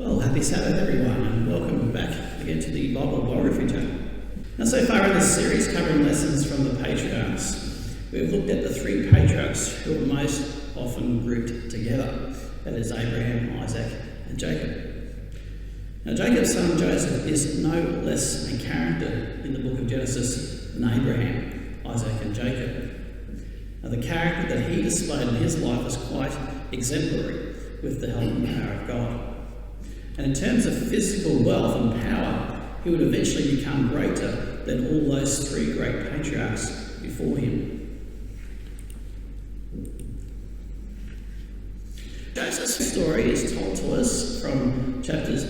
Well, happy Sabbath everyone, and welcome back again to the Bible Biography channel. Now, so far in this series covering lessons from the Patriots, we've looked at the three patriarchs who are most often grouped together. That is Abraham, Isaac, and Jacob. Now, Jacob's son Joseph is no less a character in the book of Genesis than Abraham, Isaac, and Jacob. Now, the character that he displayed in his life was quite exemplary with the help and power of God. And in terms of physical wealth and power, he would eventually become greater than all those three great patriarchs before him. Joseph's story is told to us from chapters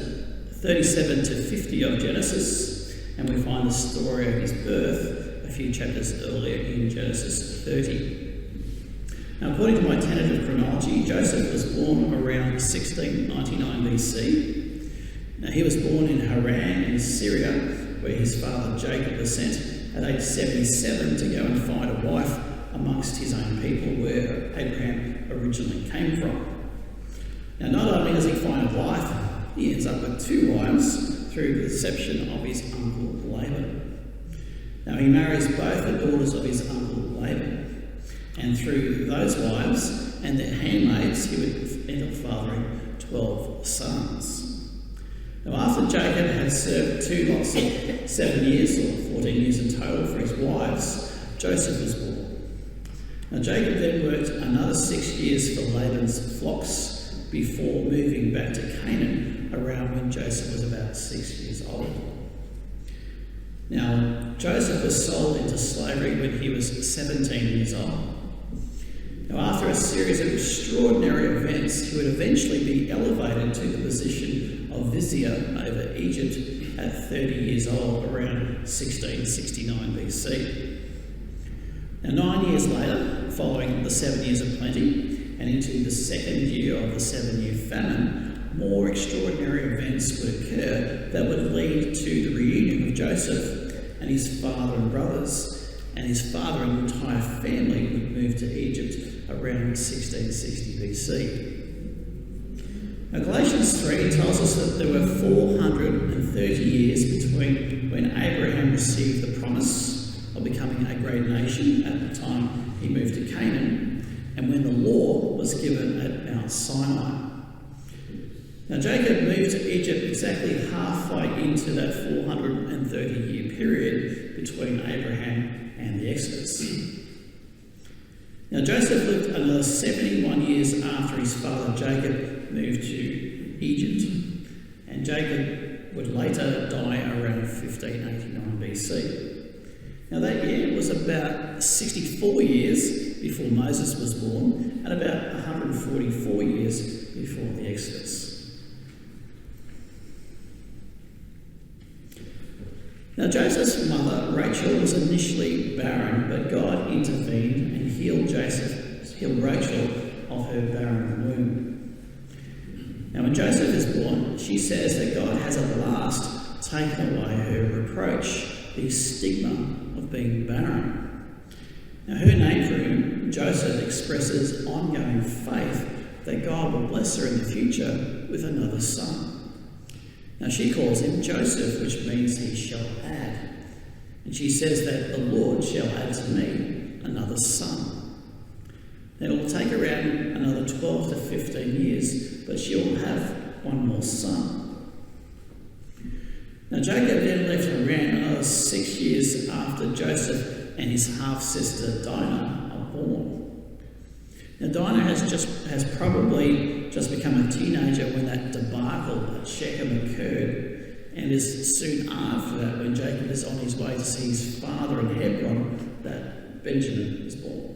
37 to 50 of Genesis, and we find the story of his birth a few chapters earlier in Genesis 30. Now, according to my tentative chronology, Joseph was born around 1699 BC. Now, he was born in Haran in Syria, where his father Jacob was sent at age 77 to go and find a wife amongst his own people, where Abraham originally came from. Now, not only does he find a wife, he ends up with two wives through the deception of his uncle Laban. Now, he marries both the daughters of his uncle Laban. And through those wives and their handmaids, he would end up fathering 12 sons. Now, after Jacob had served two lots of 7 years, or 14 years in total, for his wives, Joseph was born. Now, Jacob then worked another 6 years for Laban's flocks before moving back to Canaan around when Joseph was about 6 years old. Now, Joseph was sold into slavery when he was 17 years old. Now, after a series of extraordinary events, he would eventually be elevated to the position of vizier over Egypt at 30 years old, around 1669 BC. Now, 9 years later, following the 7 years of plenty and into the second year of the 7-year famine, more extraordinary events would occur that would lead to the reunion of Joseph and his father and brothers, and his father and entire family would move to Egypt around 1660 BC. Now, Galatians 3 tells us that there were 430 years between when Abraham received the promise of becoming a great nation at the time he moved to Canaan, and when the law was given at Mount Sinai. Now, Jacob moved to Egypt exactly halfway into that 430-year period between Abraham and the Exodus. Now, Joseph lived another 71 years after his father Jacob moved to Egypt, and Jacob would later die around 1589 BC. Now, that year was about 64 years before Moses was born, and about 144 years before the Exodus. Now, Joseph's mother, Rachel, was initially barren, but God intervened and healed Rachel of her barren womb. Now, when Joseph is born, she says that God has at last taken away her reproach, the stigma of being barren. Now, her name for him, Joseph, expresses ongoing faith that God will bless her in the future with another son. Now, she calls him Joseph, which means he shall add. And she says that the Lord shall add to me another son. Now, it will take around another 12 to 15 years, but she'll have one more son. Now, Jacob then left Haran another 6 years after Joseph and his half-sister Dinah are born. Now, Dinah has probably just become a teenager when that debacle at Shechem occurred, and is soon after that, when Jacob is on his way to see his father in Hebron, that Benjamin is born.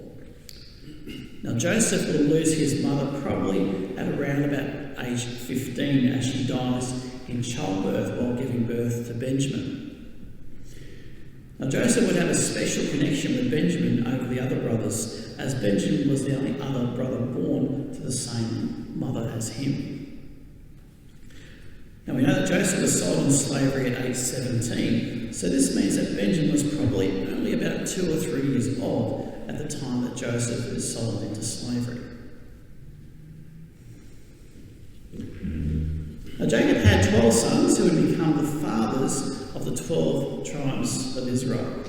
Now, Joseph will lose his mother probably at around about age 15 as she dies in childbirth while giving birth to Benjamin. Now, Joseph would have a special connection with Benjamin over the other brothers, as Benjamin was the only other brother born to the same mother as him. Now, we know that Joseph was sold in slavery at age 17, so this means that Benjamin was probably only about 2 or 3 years old at the time that Joseph was sold into slavery. Now, Jacob had 12 sons who would become the fathers of the 12 tribes of Israel.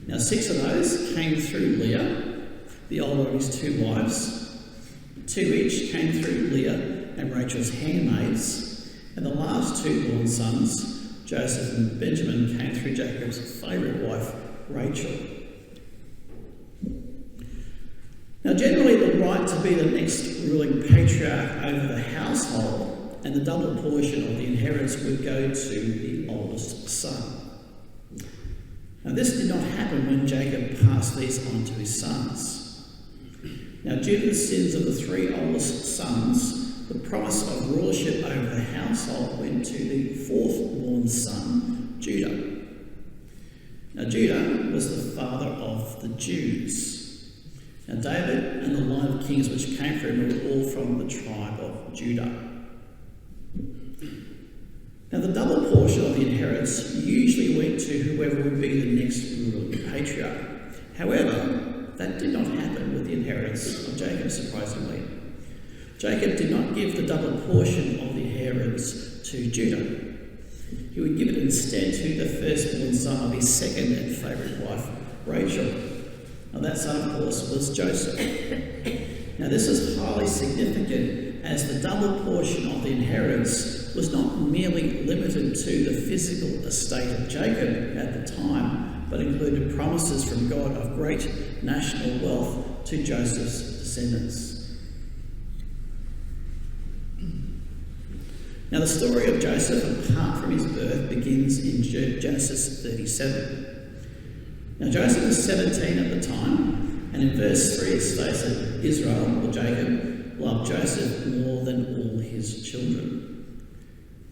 Now, 6 of those came through Leah, the older of his 2 wives. 2 each came through Leah and Rachel's handmaids. And the last 2 born sons, Joseph and Benjamin, came through Jacob's favourite wife, Rachel. Now, generally, the right to be the next ruling patriarch over the household and the double portion of the inheritance would go to the oldest son. Now, this did not happen when Jacob passed these on to his sons. Now, due to the sins of the 3 oldest sons, the promise of rulership over the household went to the 4th born son, Judah. Now, Judah was the father of the Jews. Now, David and the line of kings which came from him were all from the tribe of Judah. Now, the double portion of the inheritance usually went to whoever would be the next ruling patriarch. However, that did not happen with the inheritance of Jacob, surprisingly. Jacob did not give the double portion of the inheritance to Judah. He would give it instead to the firstborn son of his second and favourite wife, Rachel. Now, that son, of course, was Joseph. Now, this is highly significant as the double portion of the inheritance was not merely limited to the physical estate of Jacob at the time, but included promises from God of great national wealth to Joseph's descendants. Now, the story of Joseph, apart from his birth, begins in Genesis 37. Now, Joseph was 17 at the time, and in verse 3 it states that Israel, or Jacob, loved Joseph more than all his children.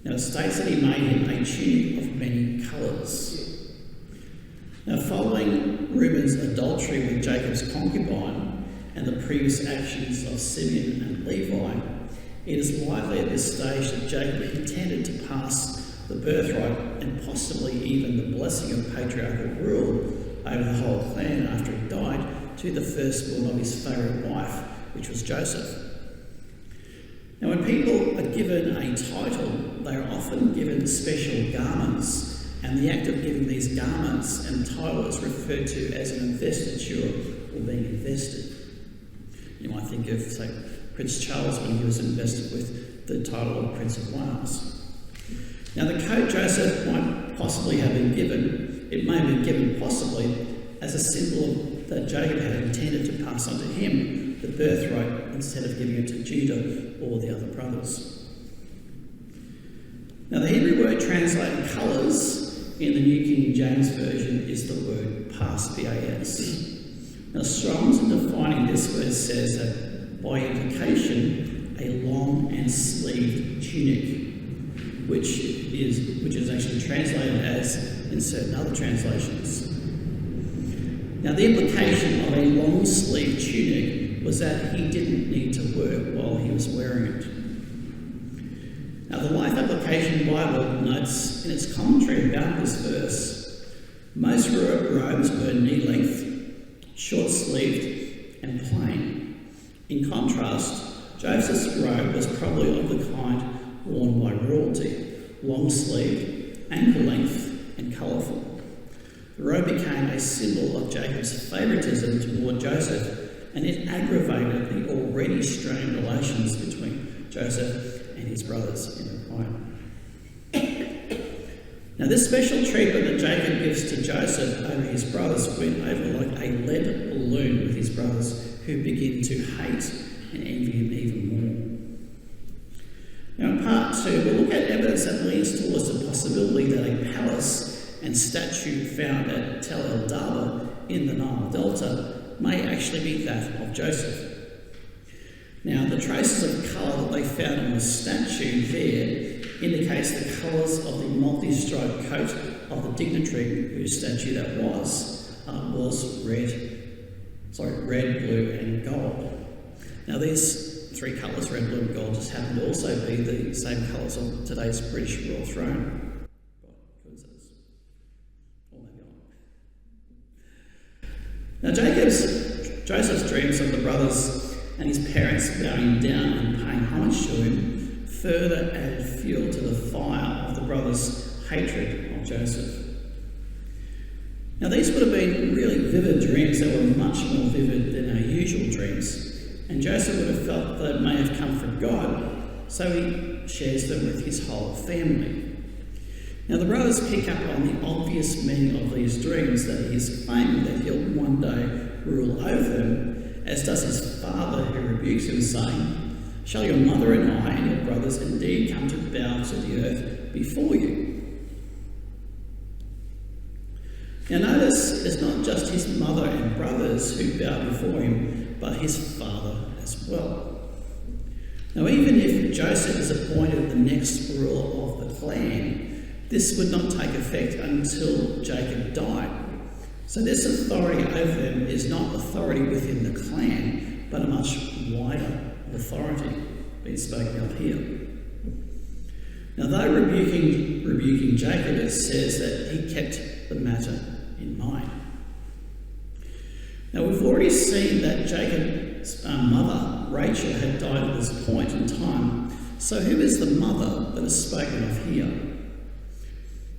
Now, it states that he made him a tunic of many colours. Now, following Reuben's adultery with Jacob's concubine and the previous actions of Simeon and Levi, it is likely at this stage that Jacob intended to pass the birthright and possibly even the blessing of patriarchal rule over the whole clan after he died to the firstborn of his favourite wife, which was Joseph. Now, when people are given a title, they are often given special garments, and the act of giving these garments and title is referred to as an investiture or being invested. You might think of, say, Prince Charles when he was invested with the title of Prince of Wales. Now, the coat Joseph might possibly have been given, it may have been given possibly as a symbol that Jacob had intended to pass on to him the birthright instead of giving it to Judah or the other brothers. Now, the Hebrew word translated colours in the New King James Version is the word pas, P-A-S. Now, Strong's in defining this word says that by implication, a long and sleeved tunic, which is actually translated as in certain other translations. Now, the implication of a long-sleeved tunic was that he didn't need to work while he was wearing it. Now, the Life Application Bible notes in its commentary about this verse, most robes were knee-length, short-sleeved, and plain. In contrast, Joseph's robe was probably of the kind worn by royalty, long-sleeved, ankle-length, and colourful. The robe became a symbol of Jacob's favouritism toward Joseph, and it aggravated the already strained relations between Joseph and his brothers in the home. Now, this special treatment that Jacob gives to Joseph over his brothers went over like a lead balloon with his brothers, who begin to hate and envy him even more. Now, in part 2, we'll look at evidence that leads towards the possibility that a palace and statue found at Tel El Daba in the Nile Delta may actually be that of Joseph. Now, the traces of colour that they found on the statue there indicates the colours of the multi-striped coat of the dignitary whose statue that was red, blue and gold. Now, these 3 colours, red, blue and gold, just happen to also be the same colours of today's British royal throne. Now, Joseph's dreams of the brothers and his parents bowing down and paying homage to him further added fuel to the fire of the brothers' hatred of Joseph. Now, these would have been really vivid dreams that were much more vivid than our usual dreams, and Joseph would have felt that it may have come from God, so he shares them with his whole family. Now, the brothers pick up on the obvious meaning of these dreams, that he is claiming that he'll one day rule over them, as does his father, who rebukes him, saying, "Shall your mother and I and your brothers indeed come to bow to the earth before you?" Now notice, it's not just his mother and brothers who bow before him, but his father as well. Now, even if Joseph is appointed the next ruler of the clan, this would not take effect until Jacob died. So this authority over them is not authority within the clan, but a much wider authority being spoken of here. Now, though rebuking Jacob, it says that he kept the matter in mind. Now, we've already seen that Jacob's mother, Rachel, had died at this point in time. So who is the mother that is spoken of here?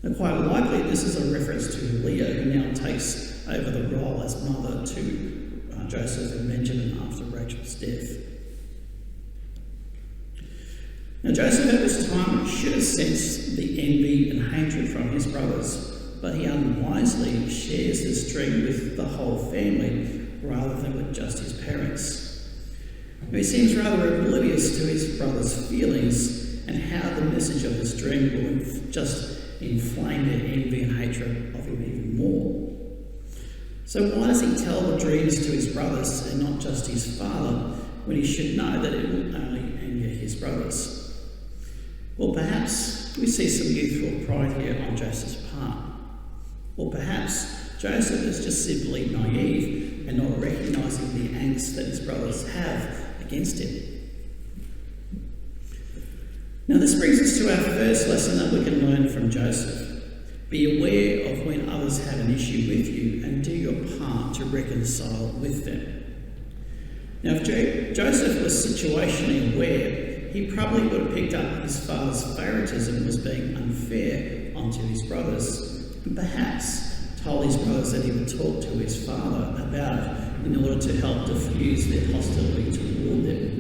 Now, quite likely this is a reference to Leah, who now takes over the role as mother to Joseph and Benjamin after Rachel's death. Now, Joseph at this time should have sensed the envy and hatred from his brothers, but he unwisely shares this dream with the whole family rather than with just his parents. Now, he seems rather oblivious to his brothers' feelings and how the message of this dream will just inflame their envy and hatred of him even more. So why does he tell the dreams to his brothers and not just his father, when he should know that it will only anger his brothers? Well, perhaps we see some youthful pride here on Joseph's part. Or perhaps Joseph is just simply naive and not recognising the angst that his brothers have against him. Now, this brings us to our first lesson that we can learn from Joseph. Be aware of when others have an issue with you and do your part to reconcile with them. Now, if Joseph was situationally aware, he probably would have picked up his father's favouritism was being unfair onto his brothers, and perhaps told his brothers that he would talk to his father about it in order to help diffuse their hostility toward them.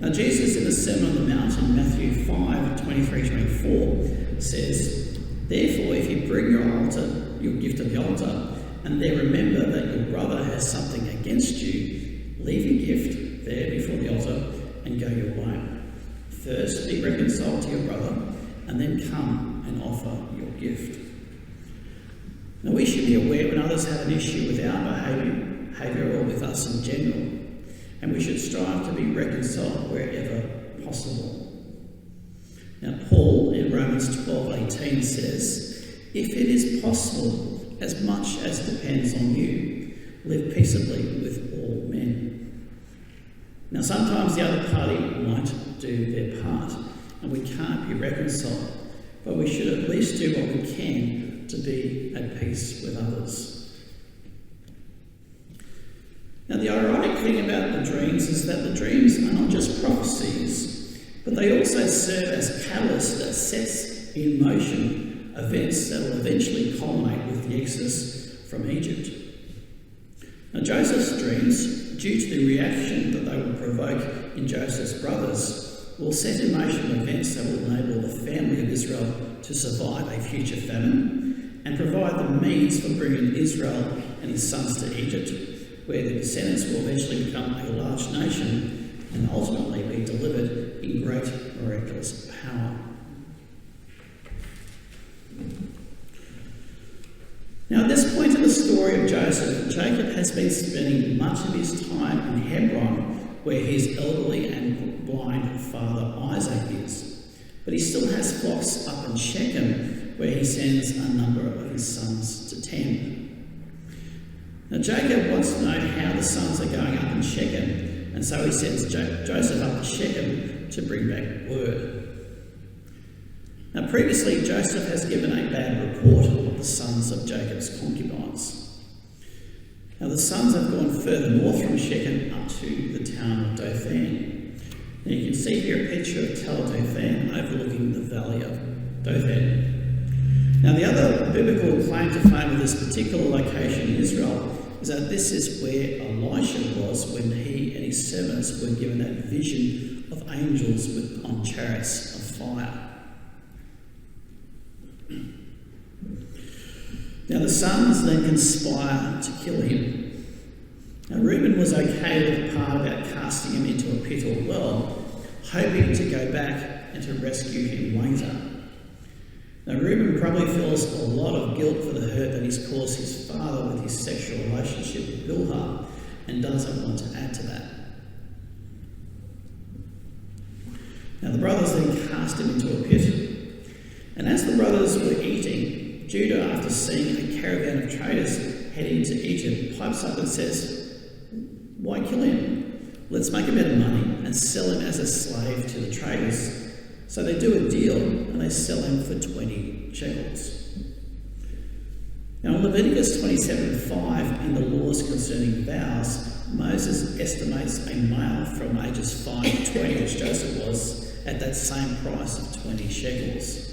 Now, Jesus in the Sermon on the Mount in Matthew 5:23-24 says, "Therefore, if you bring your gift to the altar, and there remember that your brother has something against you, leave your gift there before the altar and go your way. First be reconciled to your brother, and then come and offer your gift." Now, we should be aware when others have an issue with our behaviour or with us in general, and we should strive to be reconciled wherever possible. Now, Paul in Romans 12:18 says, "If it is possible, as much as depends on you, live peaceably with all men." Now, sometimes the other party might do their part, and we can't be reconciled, but we should at least do what we can to be at peace with others. Now, the ironic thing about the dreams is that the dreams are not just prophecies, but they also serve as catalysts that sets in motion events that will eventually culminate with the exodus from Egypt. Now, Joseph's dreams, due to the reaction that they will provoke in Joseph's brothers, will set in motion events that will enable the family of Israel to survive a future famine and provide the means for bringing Israel and his sons to Egypt, where the descendants will eventually become a large nation and ultimately be delivered in great miraculous power. Now, at this point in the story of Joseph, Jacob has been spending much of his time in Hebron, where his elderly and blind father Isaac is. But he still has flocks up in Shechem, where he sends a number of his sons to tend. Now, Jacob wants to know how the sons are going up in Shechem, and so he sends Joseph up to Shechem to bring back word. Now, previously, Joseph has given a bad report of the sons of Jacob's concubines. Now, the sons have gone further north from Shechem up to the town of Dothan. Now you can see here a picture of Tel Dothan overlooking the valley of Dothan. Now the other biblical claim to fame of this particular location in Israel is that this is where Elisha was when he and his servants were given that vision of angels on chariots of fire. Now the sons then conspire to kill him. Now Reuben was okay with the part about casting him into a pit or well, hoping to go back and to rescue him later. Now Reuben probably feels a lot of guilt for the hurt that he's caused his father with his sexual relationship with Bilhah, and doesn't want to add to that. Now the brothers then cast him into a pit, and as the brothers were eating, Judah, after seeing a caravan of traders heading to Egypt, pipes up and says, "Why kill him? Let's make a bit of money and sell him as a slave to the traders." So they do a deal and they sell him for 20 shekels. Now in Leviticus 27:5, in the laws concerning vows, Moses estimates a male from ages 5 to 20, which Joseph was, at that same price of 20 shekels.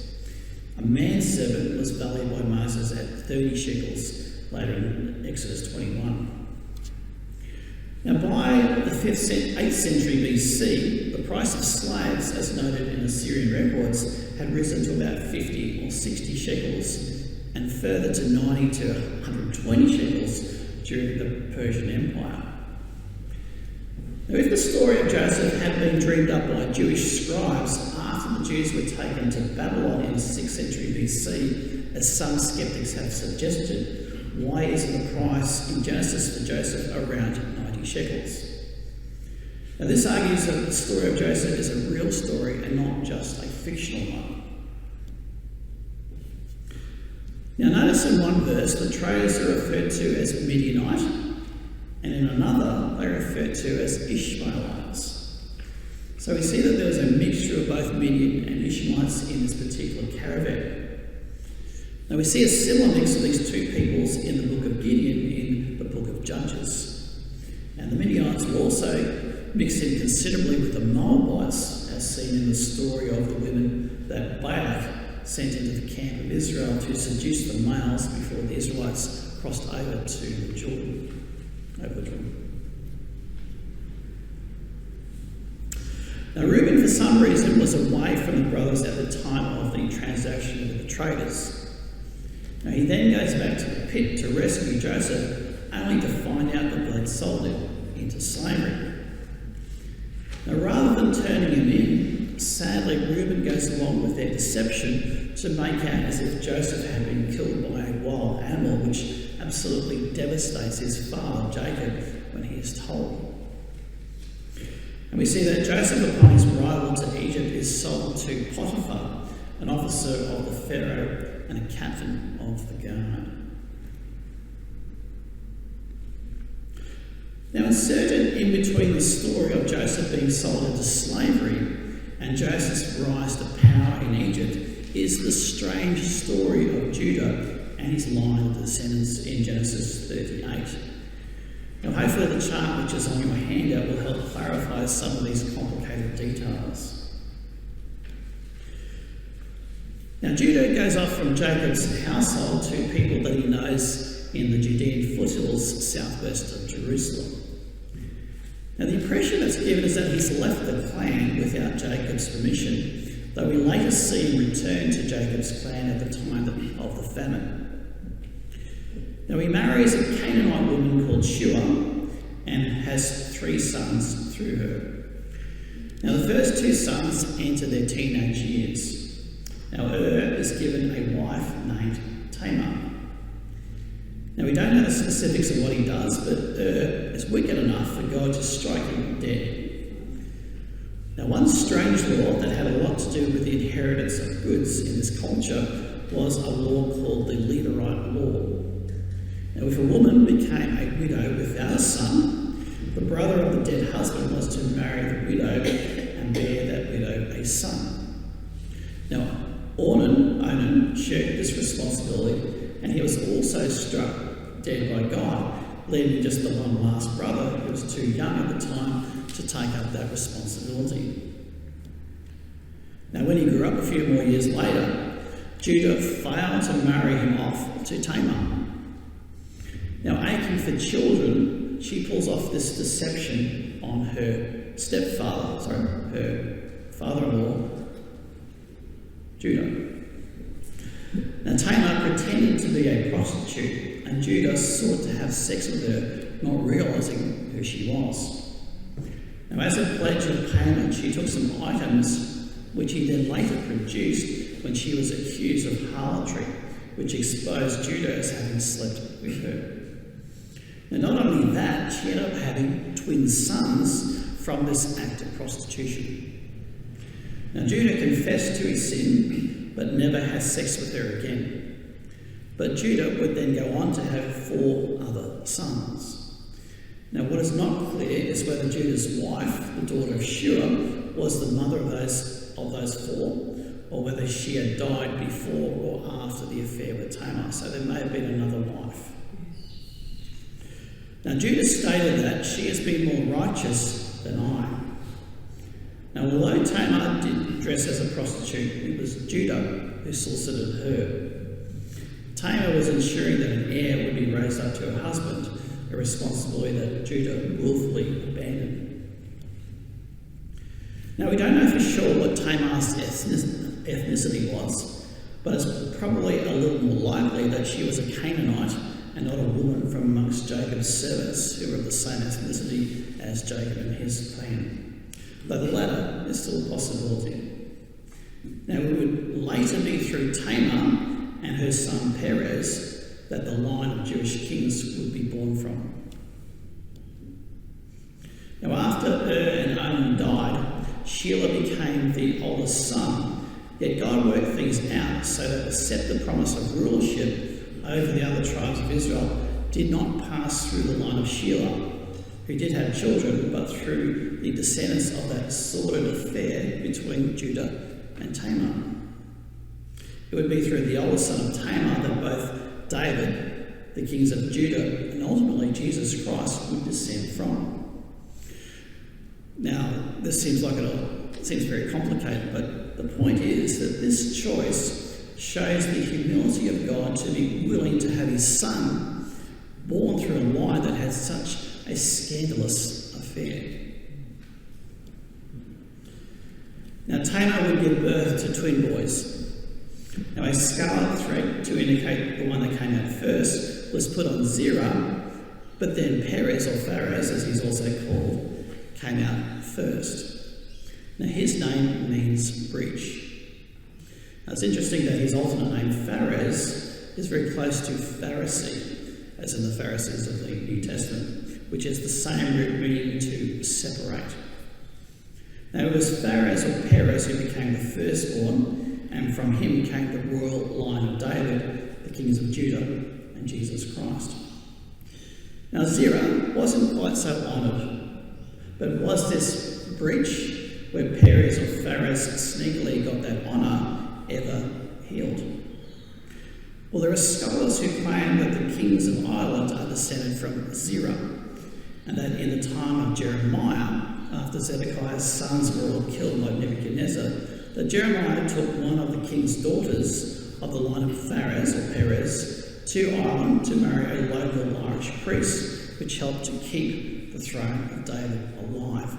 A manservant was valued by Moses at 30 shekels, later in Exodus 21. Now by the 8th century BC, the price of slaves, as noted in Assyrian records, had risen to about 50 or 60 shekels, and further to 90 to 120 shekels during the Persian Empire. Now if the story of Joseph had been dreamed up by Jewish scribes after the Jews were taken to Babylon in the 6th century BC, as some skeptics have suggested, why isn't the price in Genesis for Joseph around 90 shekels? Now this argues that the story of Joseph is a real story and not just a fictional one. Now notice in one verse the traders are referred to as Midianite, and in another they are referred to as Ishmaelites. So we see that there was a mixture of both Midian and Ishmaelites in this particular caravan. Now we see a similar mix of these two peoples in the book of Gideon in the book of Judges. And the Midianites were also mixed in considerably with the Moabites, as seen in the story of the women that Balak sent into the camp of Israel to seduce the males before the Israelites crossed over to the Jordan. Now Reuben, for some reason, was away from the brothers at the time of the transaction with the traders. Now he then goes back to the pit to rescue Joseph, only to find out that they'd sold him into slavery. Now rather than turning him in, sadly Reuben goes along with their deception to make out as if Joseph had been killed by a wild animal, which absolutely devastates his father Jacob when he is told. And we see that Joseph, upon his arrival to Egypt, is sold to Potiphar, an officer of the Pharaoh and a captain of the guard. Now inserted in between the story of Joseph being sold into slavery and Joseph's rise to power in Egypt is the strange story of Judah and his line of descendants in Genesis 38. Now hopefully the chart which is on your handout will help clarify some of these complicated details. Now Judah goes off from Jacob's household to people that he knows in the Judean foothills southwest of Jerusalem. Now the impression that's given is that he's left the clan without Jacob's permission, though we later see him return to Jacob's clan at the time of the famine. Now he marries a Canaanite woman called Shua and has 3 sons through her. Now the first 2 sons enter their teenage years. Now is given a wife named Tamar. Now we don't know the specifics of what he does, but is wicked enough for God to strike him dead. Now one strange law that had a lot to do with the inheritance of goods in this culture was a law called the Levirate Law. Now if a woman became a widow without a son, the brother of the dead husband was to marry the widow and bear that widow a son. Now Onan shared this responsibility, and he was also struck dead by God, leaving just the one last brother who was too young at the time to take up that responsibility. Now, when he grew up a few more years later, Judah failed to marry him off to Tamar. Now, aching for children, she pulls off this deception on her her father-in-law, Judah. Now, Tamar pretended to be a prostitute, and Judah sought to have sex with her, not realising who she was. Now, as a pledge of payment, she took some items which he then later produced when she was accused of harlotry, which exposed Judah as having slept with her. Now, not only that, she ended up having twin sons from this act of prostitution. Now, Judah confessed to his sin, but never had sex with her again. But Judah would then go on to have 4 other sons. Now, what is not clear is whether Judah's wife, the daughter of Shua, was the mother of those 4, or whether she had died before or after the affair with Tamar. So there may have been another wife. Now, Judah stated that she has been more righteous than I. Now, although Tamar did dress as a prostitute, it was Judah who solicited her. Tamar was ensuring that an heir would be raised up to her husband, a responsibility that Judah willfully abandoned. Now, we don't know for sure what Tamar's ethnicity was, but it's probably a little more likely that she was a Canaanite and not a woman from amongst Jacob's servants who were of the same ethnicity as Jacob and his clan. Though the latter is still a possibility. Now, it would later be through Tamar and her son Perez that the line of Jewish kings would be born from. Now, after and Onan died, Shelah became the oldest son, yet God worked things out so that the scepter promise of rulership over the other tribes of Israel did not pass through the line of Shelah, who did have children, but through the descendants of that sordid affair between Judah and Tamar. It would be through the oldest son of Tamar that both David, the kings of Judah, and ultimately Jesus Christ would descend from. Now, this seems very complicated, but the point is that this choice shows the humility of God to be willing to have his son born through a line that had such a scandalous affair. Now, Tamar would give birth to twin boys. Now, a scarlet thread to indicate the one that came out first was put on Zerah, but then Perez, or Phares as he's also called, came out first. Now, his name means breach. Now, it's interesting that his alternate name, Phares, is very close to Pharisee, as in the Pharisees of the New Testament, which is the same root meaning to separate. Now, it was Phares or Perez who became the firstborn, and from him came the royal line of David, the kings of Judah, and Jesus Christ. Now, Zerah wasn't quite so honoured, but was this breach where Perez or Phares sneakily got that honour ever healed? Well, there are scholars who claim that the kings of Ireland are descended from Zerah, and that in the time of Jeremiah, after Zedekiah's sons were all killed by Nebuchadnezzar, that Jeremiah took one of the king's daughters of the line of Phares or Perez to Ireland to marry a local Irish priest, which helped to keep the throne of David alive.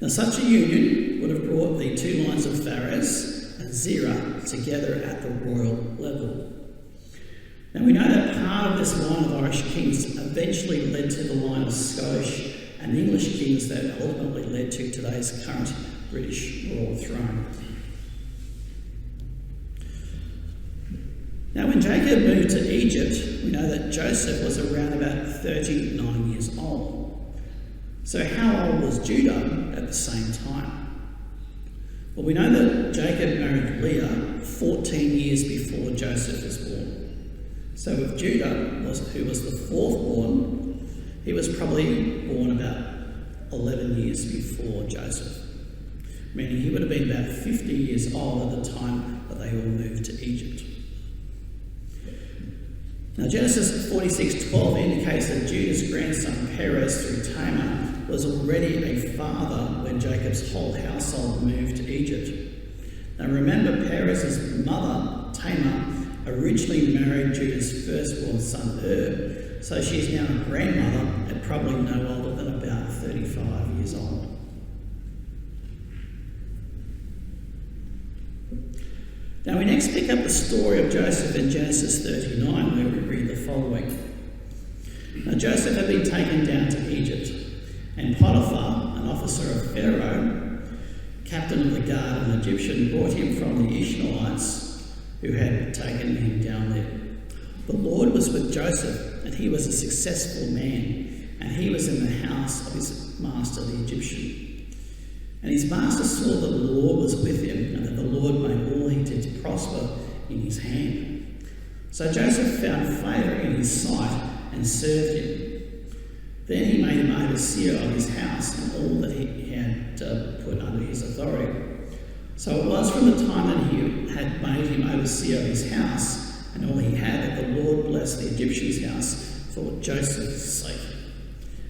Now, such a union would have brought the two lines of Phares and Zerah together at the royal level. Now, we know that part of this line of Irish kings eventually led to the line of Scottish and English kings that ultimately led to today's current British royal throne. Now, when Jacob moved to Egypt, we know that Joseph was around about 39 years old. So how old was Judah at the same time? Well, we know that Jacob married Leah 14 years before Joseph was born. So with Judah, who was the fourth born, he was probably born about 11 years before Joseph, meaning he would have been about 50 years old at the time that they all moved to Egypt. Now Genesis 46:12 indicates that Judah's grandson Perez through Tamar was already a father when Jacob's whole household moved to Egypt. Now remember, Perez's mother, Tamar, originally married Judah's firstborn son so she is now a grandmother and probably no older than about 35 years old. Now we next pick up the story of Joseph in Genesis 39, where we read the following. Now Joseph had been taken down to Egypt, and Potiphar, an officer of Pharaoh, captain of the guard, an Egyptian, brought him from the Ishmaelites who had taken him down there. The Lord was with Joseph, and he was a successful man, and he was in the house of his master, the Egyptian. And his master saw that the Lord was with him, and that the Lord made all he did to prosper in his hand. So Joseph found favour in his sight and served him. Then he made him overseer of his house and all that he had put under his authority. So it was from the time that he had made him overseer of his house and all he had that the Lord blessed the Egyptian's house for Joseph's sake.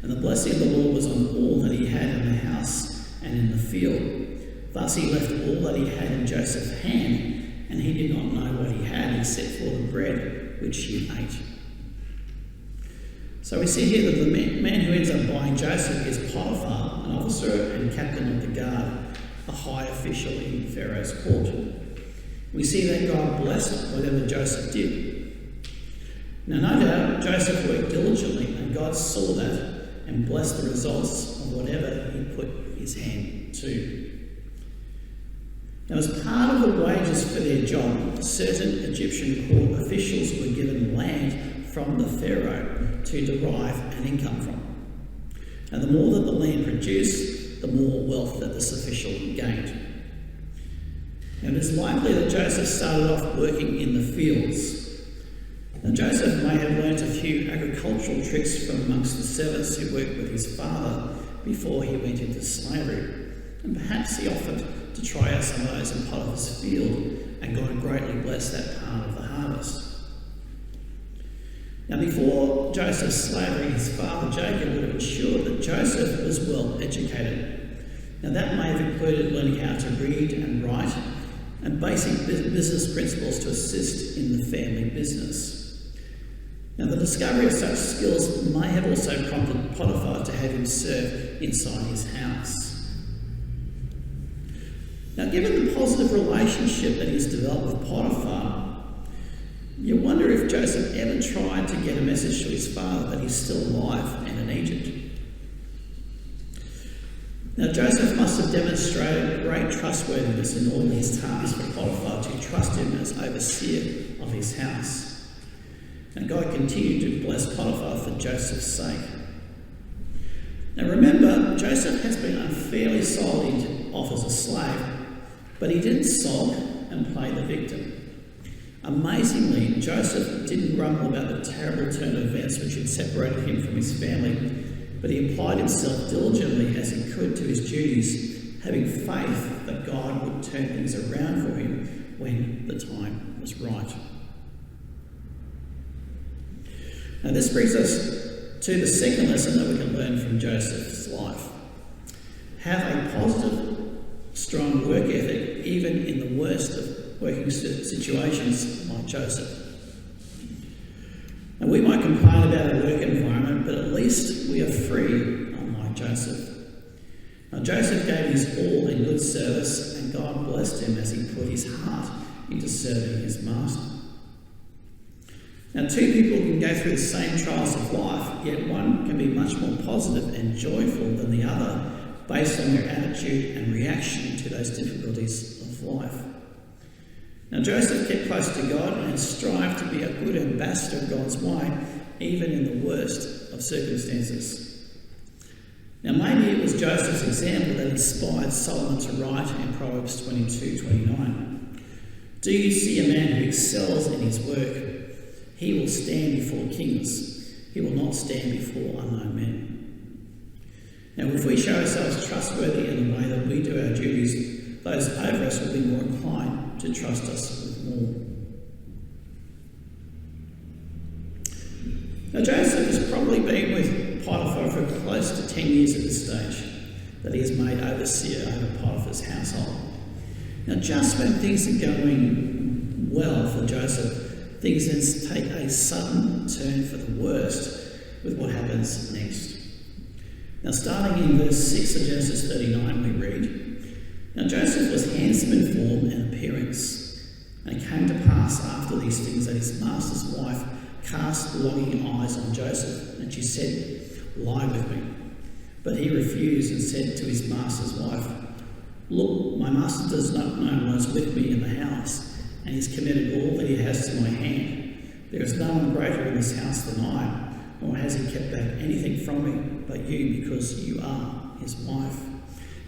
And the blessing of the Lord was on all that he had in the house and in the field. Thus he left all that he had in Joseph's hand, and he did not know what he had except for the bread which he ate. So we see here that the man who ends up buying Joseph is Potiphar, an officer and captain of the guard, a high official in Pharaoh's court. We see that God blessed whatever Joseph did. Now no doubt Joseph worked diligently, and God saw that and blessed the results of whatever he put his hand to. Now, as part of the wages for their job, certain Egyptian court officials were given land from the Pharaoh to derive an income from. And the more that the land produced, the more wealth that this official gained. And it is likely that Joseph started off working in the fields. Now, Joseph may have learnt a few agricultural tricks from amongst the servants who worked with his father before he went into slavery, and perhaps he offered to try out some of those in Potiphar's field, and God greatly blessed that part of the harvest. Now before Joseph's slavery, his father Jacob would have ensured that Joseph was well educated. Now that may have included learning how to read and write, and basic business principles to assist in the family business. Now the discovery of such skills may have also prompted Potiphar to have him serve inside his house. Now given the positive relationship that he's developed with Potiphar, you wonder if Joseph ever tried to get a message to his father that he's still alive and in Egypt. Now Joseph must have demonstrated great trustworthiness in all his tasks for Potiphar to trust him as overseer of his house. And God continued to bless Potiphar for Joseph's sake. Now remember, Joseph has been unfairly sold off as a slave, but he didn't sulk and play the victim. Amazingly, Joseph didn't grumble about the terrible turn of events which had separated him from his family, but he applied himself diligently as he could to his duties, having faith that God would turn things around for him when the time was right. Now this brings us to the second lesson that we can learn from Joseph's life. Have a positive, strong work ethic, even in the worst of working situations like Joseph. Now we might complain about our work environment, but at least we are free, unlike Joseph. Now Joseph gave his all in good service, and God blessed him as he put his heart into serving his master. Now two people can go through the same trials of life, yet one can be much more positive and joyful than the other based on their attitude and reaction to those difficulties of life. Now Joseph kept close to God and strived to be a good ambassador of God's way, even in the worst of circumstances. Now maybe it was Joseph's example that inspired Solomon to write in Proverbs 22:29. Do you see a man who excels in his work? He will stand before kings. He will not stand before unknown men. Now, if we show ourselves trustworthy in the way that we do our duties, those over us will be more inclined to trust us with more. Now Joseph has probably been with Potiphar for close to 10 years at this stage, that he has made overseer over Potiphar's household. Now just when things are going well for Joseph, things then take a sudden turn for the worst with what happens next. Now starting in verse 6 of Genesis 39 we read, "Now Joseph was handsome in form and appearance, and it came to pass after these things that his master's wife cast longing eyes on Joseph, and she said, 'Lie with me.' But he refused and said to his master's wife, 'Look, my master does not know what is with me in the house, and he's committed all that he has to my hand. There is no one greater in this house than I, nor has he kept back anything from me but you, because you are his wife.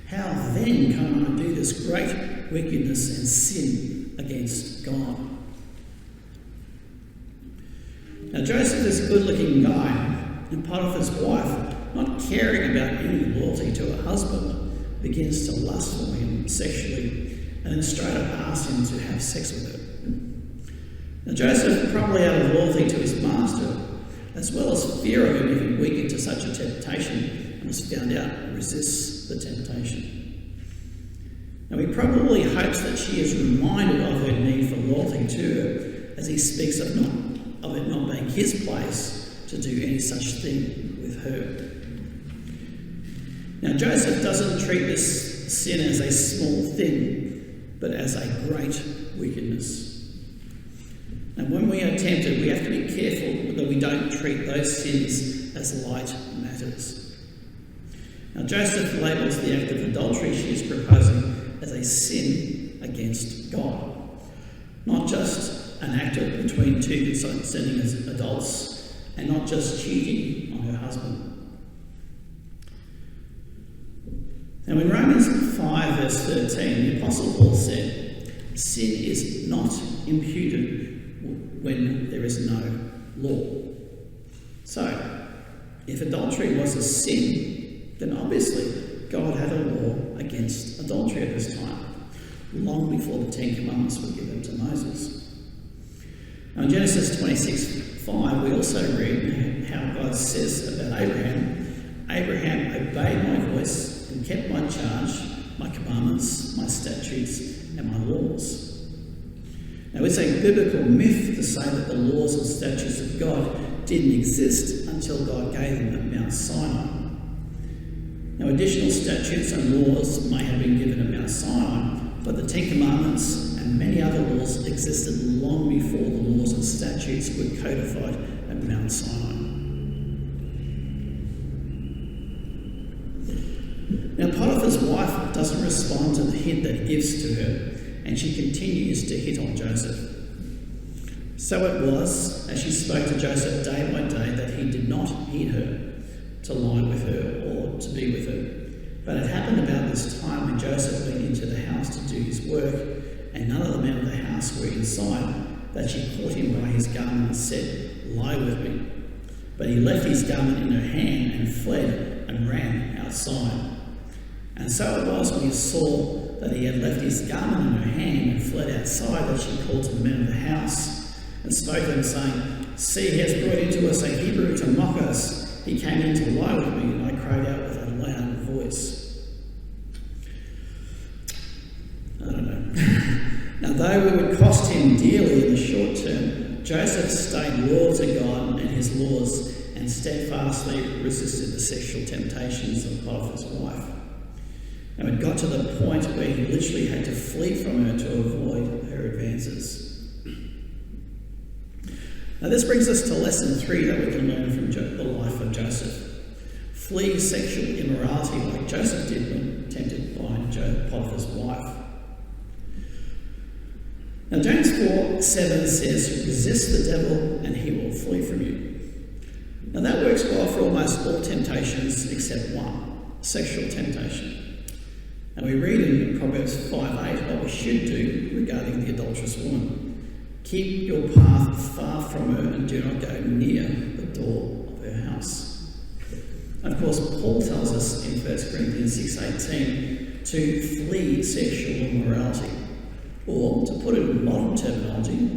How then can I do this great wickedness and sin against God?'" Now Joseph is a good-looking guy, and Potiphar's wife, not caring about any loyalty to her husband, begins to lust for him sexually and then straight up asks him to have sex with her. Now Joseph, probably out of loyalty to his master, as well as fear of him if he weakened to such a temptation and was found out, resists the temptation. Now he probably hopes that she is reminded of her need for loyalty to her, as he speaks of it not being his place to do any such thing with her. Now Joseph doesn't treat this sin as a small thing, but as a great wickedness. And when we are tempted, we have to be careful that we don't treat those sins as light matters. Now Joseph labels the act of adultery she is proposing as a sin against God, not just an act between two consenting adults, and not just cheating on her husband. Now in Romans 5 verse 13, the Apostle Paul said, "Sin is not imputed when there is no law." So, if adultery was a sin, then obviously God had a law against adultery at this time, long before the Ten Commandments were given to Moses. Now in Genesis 26:5 we also read how God says about Abraham, "Abraham obeyed my voice and kept my charge, my commandments, my statutes, and my laws." Now it's a biblical myth to say that the laws and statutes of God didn't exist until God gave them at Mount Sinai. Now additional statutes and laws may have been given at Mount Sinai, but the Ten Commandments and many other laws existed long before the laws and statutes were codified at Mount Sinai. Now Potiphar's wife doesn't respond to the hint that he gives to her, and she continues to hit on Joseph. So it was, as she spoke to Joseph day by day, that he did not heed her to lie with her or to be with her. But it happened about this time when Joseph went into the house to do his work, and none of the men of the house were inside, that she caught him by his garment and said, "Lie with me." But he left his garment in her hand and fled and ran outside. And so it was when he saw that he had left his garment in her hand and fled outside, that she called to the men of the house and spoke to them, saying, "See, he has brought into us a Hebrew to mock us. He came in to lie with me," and I cried out with a loud voice. I don't know. Now, though it would cost him dearly in the short term, Joseph stayed loyal to God and his laws and steadfastly resisted the sexual temptations of Potiphar's wife. And it got to the point where he literally had to flee from her to avoid her advances. Now this brings us to lesson 3 that we can learn from the life of Joseph. Flee sexual immorality like Joseph did when tempted by Potiphar's wife. Now James 4:7 says, "Resist the devil and he will flee from you." Now that works well for almost all temptations except one, sexual temptation. And we read in Proverbs 5:8 what we should do regarding the adulterous woman. "Keep your path far from her and do not go near the door of her house." And of course, Paul tells us in 1 Corinthians 6:18 to flee sexual immorality. Or, to put it in modern terminology,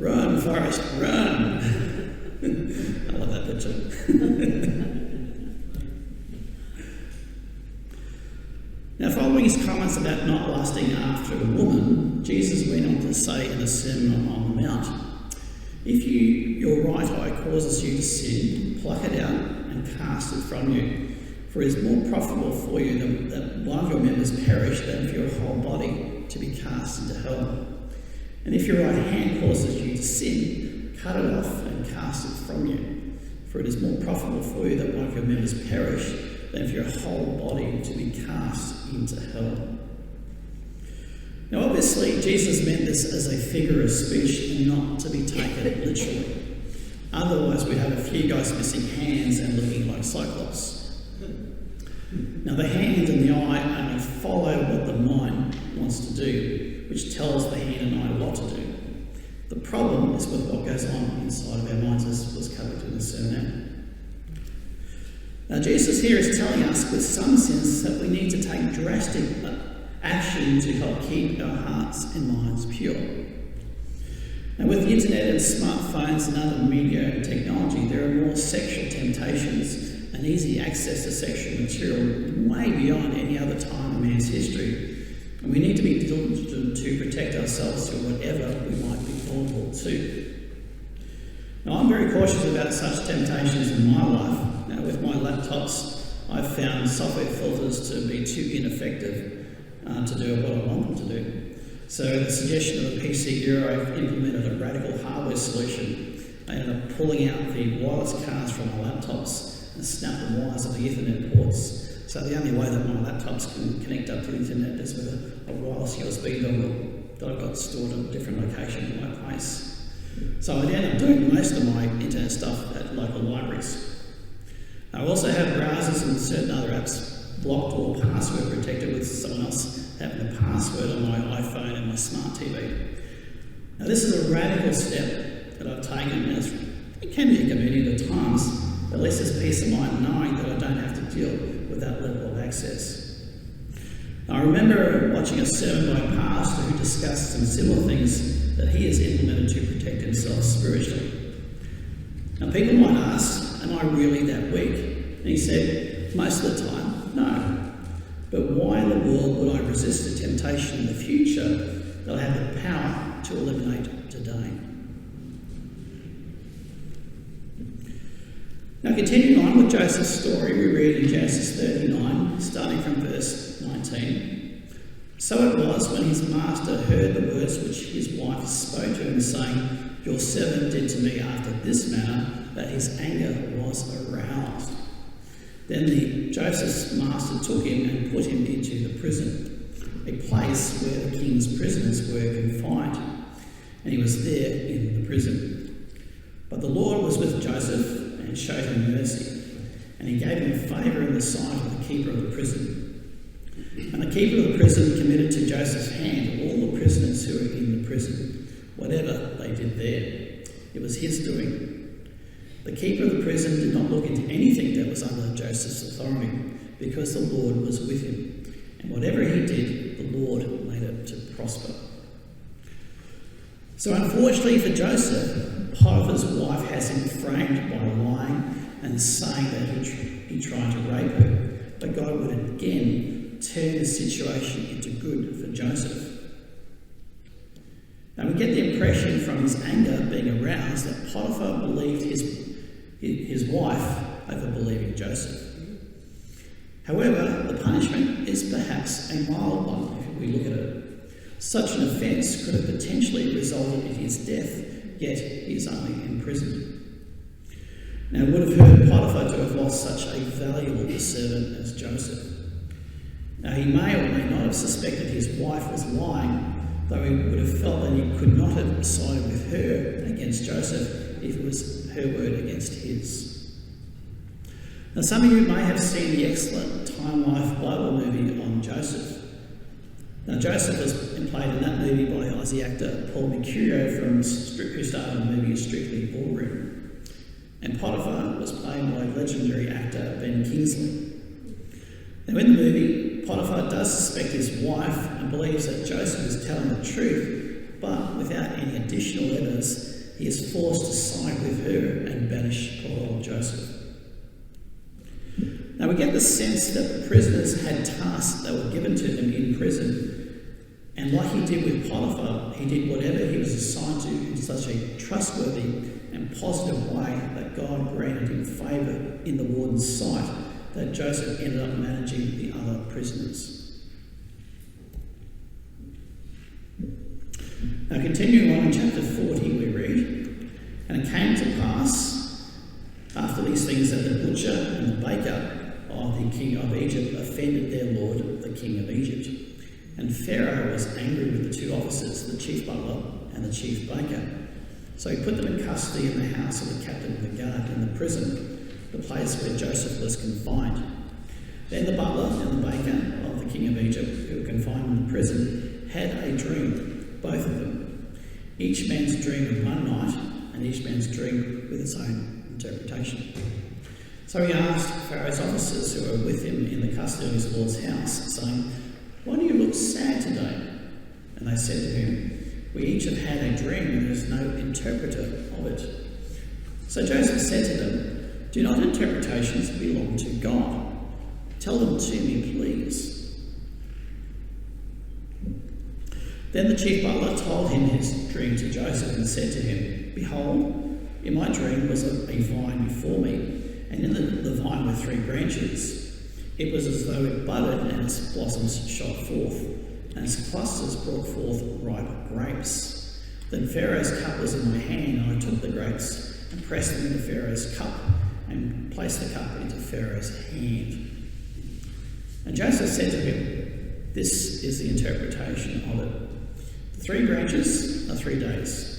Run, Forrest, run! I love that picture. Now, following his comments about not lusting after a woman, Jesus went on to say in the Sermon on the Mount, if your right eye causes you to sin, pluck it out and cast it from you. For it is more profitable for you that one of your members perish than for your whole body to be cast into hell. And if your right hand causes you to sin, cut it off and cast it from you. For it is more profitable for you that one of your members perish than for your whole body to be cast into hell. Now, obviously, Jesus meant this as a figure of speech and not to be taken literally. Otherwise, we'd have a few guys missing hands and looking like Cyclops. Now, the hand and the eye only follow what the mind wants to do, which tells the hand and eye what to do. The problem is with what goes on inside of our minds, as was covered in the sermon. Now, Jesus here is telling us with some sense that we need to take drastic action to help keep our hearts and minds pure. Now, with the internet and smartphones and other media technology, there are more sexual temptations and easy access to sexual material way beyond any other time in man's history. And we need to be diligent to protect ourselves from whatever we might be vulnerable to. Now, I'm very cautious about such temptations in my life. Now, with my laptops, I've found software filters to be too ineffective to do what I want them to do. So the suggestion of the PC era, I've implemented a radical hardware solution. I ended up pulling out the wireless cards from my laptops and snapped the wires of the Ethernet ports. So the only way that my laptops can connect up to the internet is with a wireless USB dongle that I've got stored at a different location in my place. So I end up doing most of my internet stuff at local libraries. I also have browsers and certain other apps blocked or password protected with someone else having a password on my iPhone and my smart TV. Now, this is a radical step that I've taken, and it can be inconvenient at times, but at least there's peace of mind knowing that I don't have to deal with that level of access. Now, I remember watching a sermon by a pastor who discussed some similar things that he has implemented to protect himself spiritually. Now, people might ask, am I really that weak? And he said, most of the time, no. But why in the world would I resist a temptation in the future that I have the power to eliminate today? Now, continuing on with Joseph's story, we read in Genesis 39, starting from verse 19. So it was when his master heard the words which his wife spoke to him, saying, your servant did to me after this manner, that his anger was aroused. Then Joseph's master took him and put him into the prison, a place where the king's prisoners were confined, and he was there in the prison. But the Lord was with Joseph and showed him mercy, and he gave him favour in the sight of the keeper of the prison. And the keeper of the prison committed to Joseph's hand all the prisoners who were in the prison, whatever they did there. It was his doing. The keeper of the prison did not look into anything that was under Joseph's authority, because the Lord was with him. And whatever he did, the Lord made it to prosper. So unfortunately for Joseph, Potiphar's wife has him framed by lying and saying that he tried to rape her. But God would again turn the situation into good for Joseph. Now we get the impression from his anger being aroused that Potiphar believed his wife over believing Joseph. However, the punishment is perhaps a mild one if we look at it. Such an offence could have potentially resulted in his death, yet he is only imprisoned. Now, it would have hurt Potiphar to have lost such a valuable servant as Joseph. Now, he may or may not have suspected his wife was lying, though he would have felt that he could not have sided with her against Joseph if it was her word against his. Now, some of you may have seen the excellent Time Life Bible movie on Joseph. Now, Joseph was played in that movie by Aussie actor Paul Mercurio who starred in the movie Strictly Ballroom. And Potiphar was played by legendary actor Ben Kingsley. Now, in the movie, Potiphar does suspect his wife and believes that Joseph is telling the truth, but without any additional evidence, he is forced to side with her and banish poor old Joseph. Now we get the sense that the prisoners had tasks that were given to them in prison, and like he did with Potiphar, he did whatever he was assigned to in such a trustworthy and positive way that God granted him favour in the warden's sight that Joseph ended up managing the other prisoners. Now continuing on in chapter 40 we read, "And it came to pass after these things that the butcher and the baker of the king of Egypt offended their lord, the king of Egypt. And Pharaoh was angry with the two officers, the chief butler and the chief baker. So he put them in custody in the house of the captain of the guard in the prison, the place where Joseph was confined. Then the butler and the baker of the king of Egypt, who were confined in the prison, had a dream, both of them. Each man's dream of one night, and each man's dream with its own interpretation. So he asked Pharaoh's officers who were with him in the custody of his lord's house, saying, 'Why do you look sad today?' And they said to him, 'We each have had a dream, and there is no interpreter of it.' So Joseph said to them, 'Do not interpretations belong to God? Tell them to me, please.' Then the chief butler told him his dream to Joseph and said to him, 'Behold, in my dream was a vine before me, and in the vine were 3 branches. It was as though it budded and its blossoms shot forth, and its clusters brought forth ripe grapes. Then Pharaoh's cup was in my hand, and I took the grapes and pressed them into Pharaoh's cup, and placed the cup into Pharaoh's hand.' And Joseph said to him, 'This is the interpretation of it. The 3 branches are 3 days.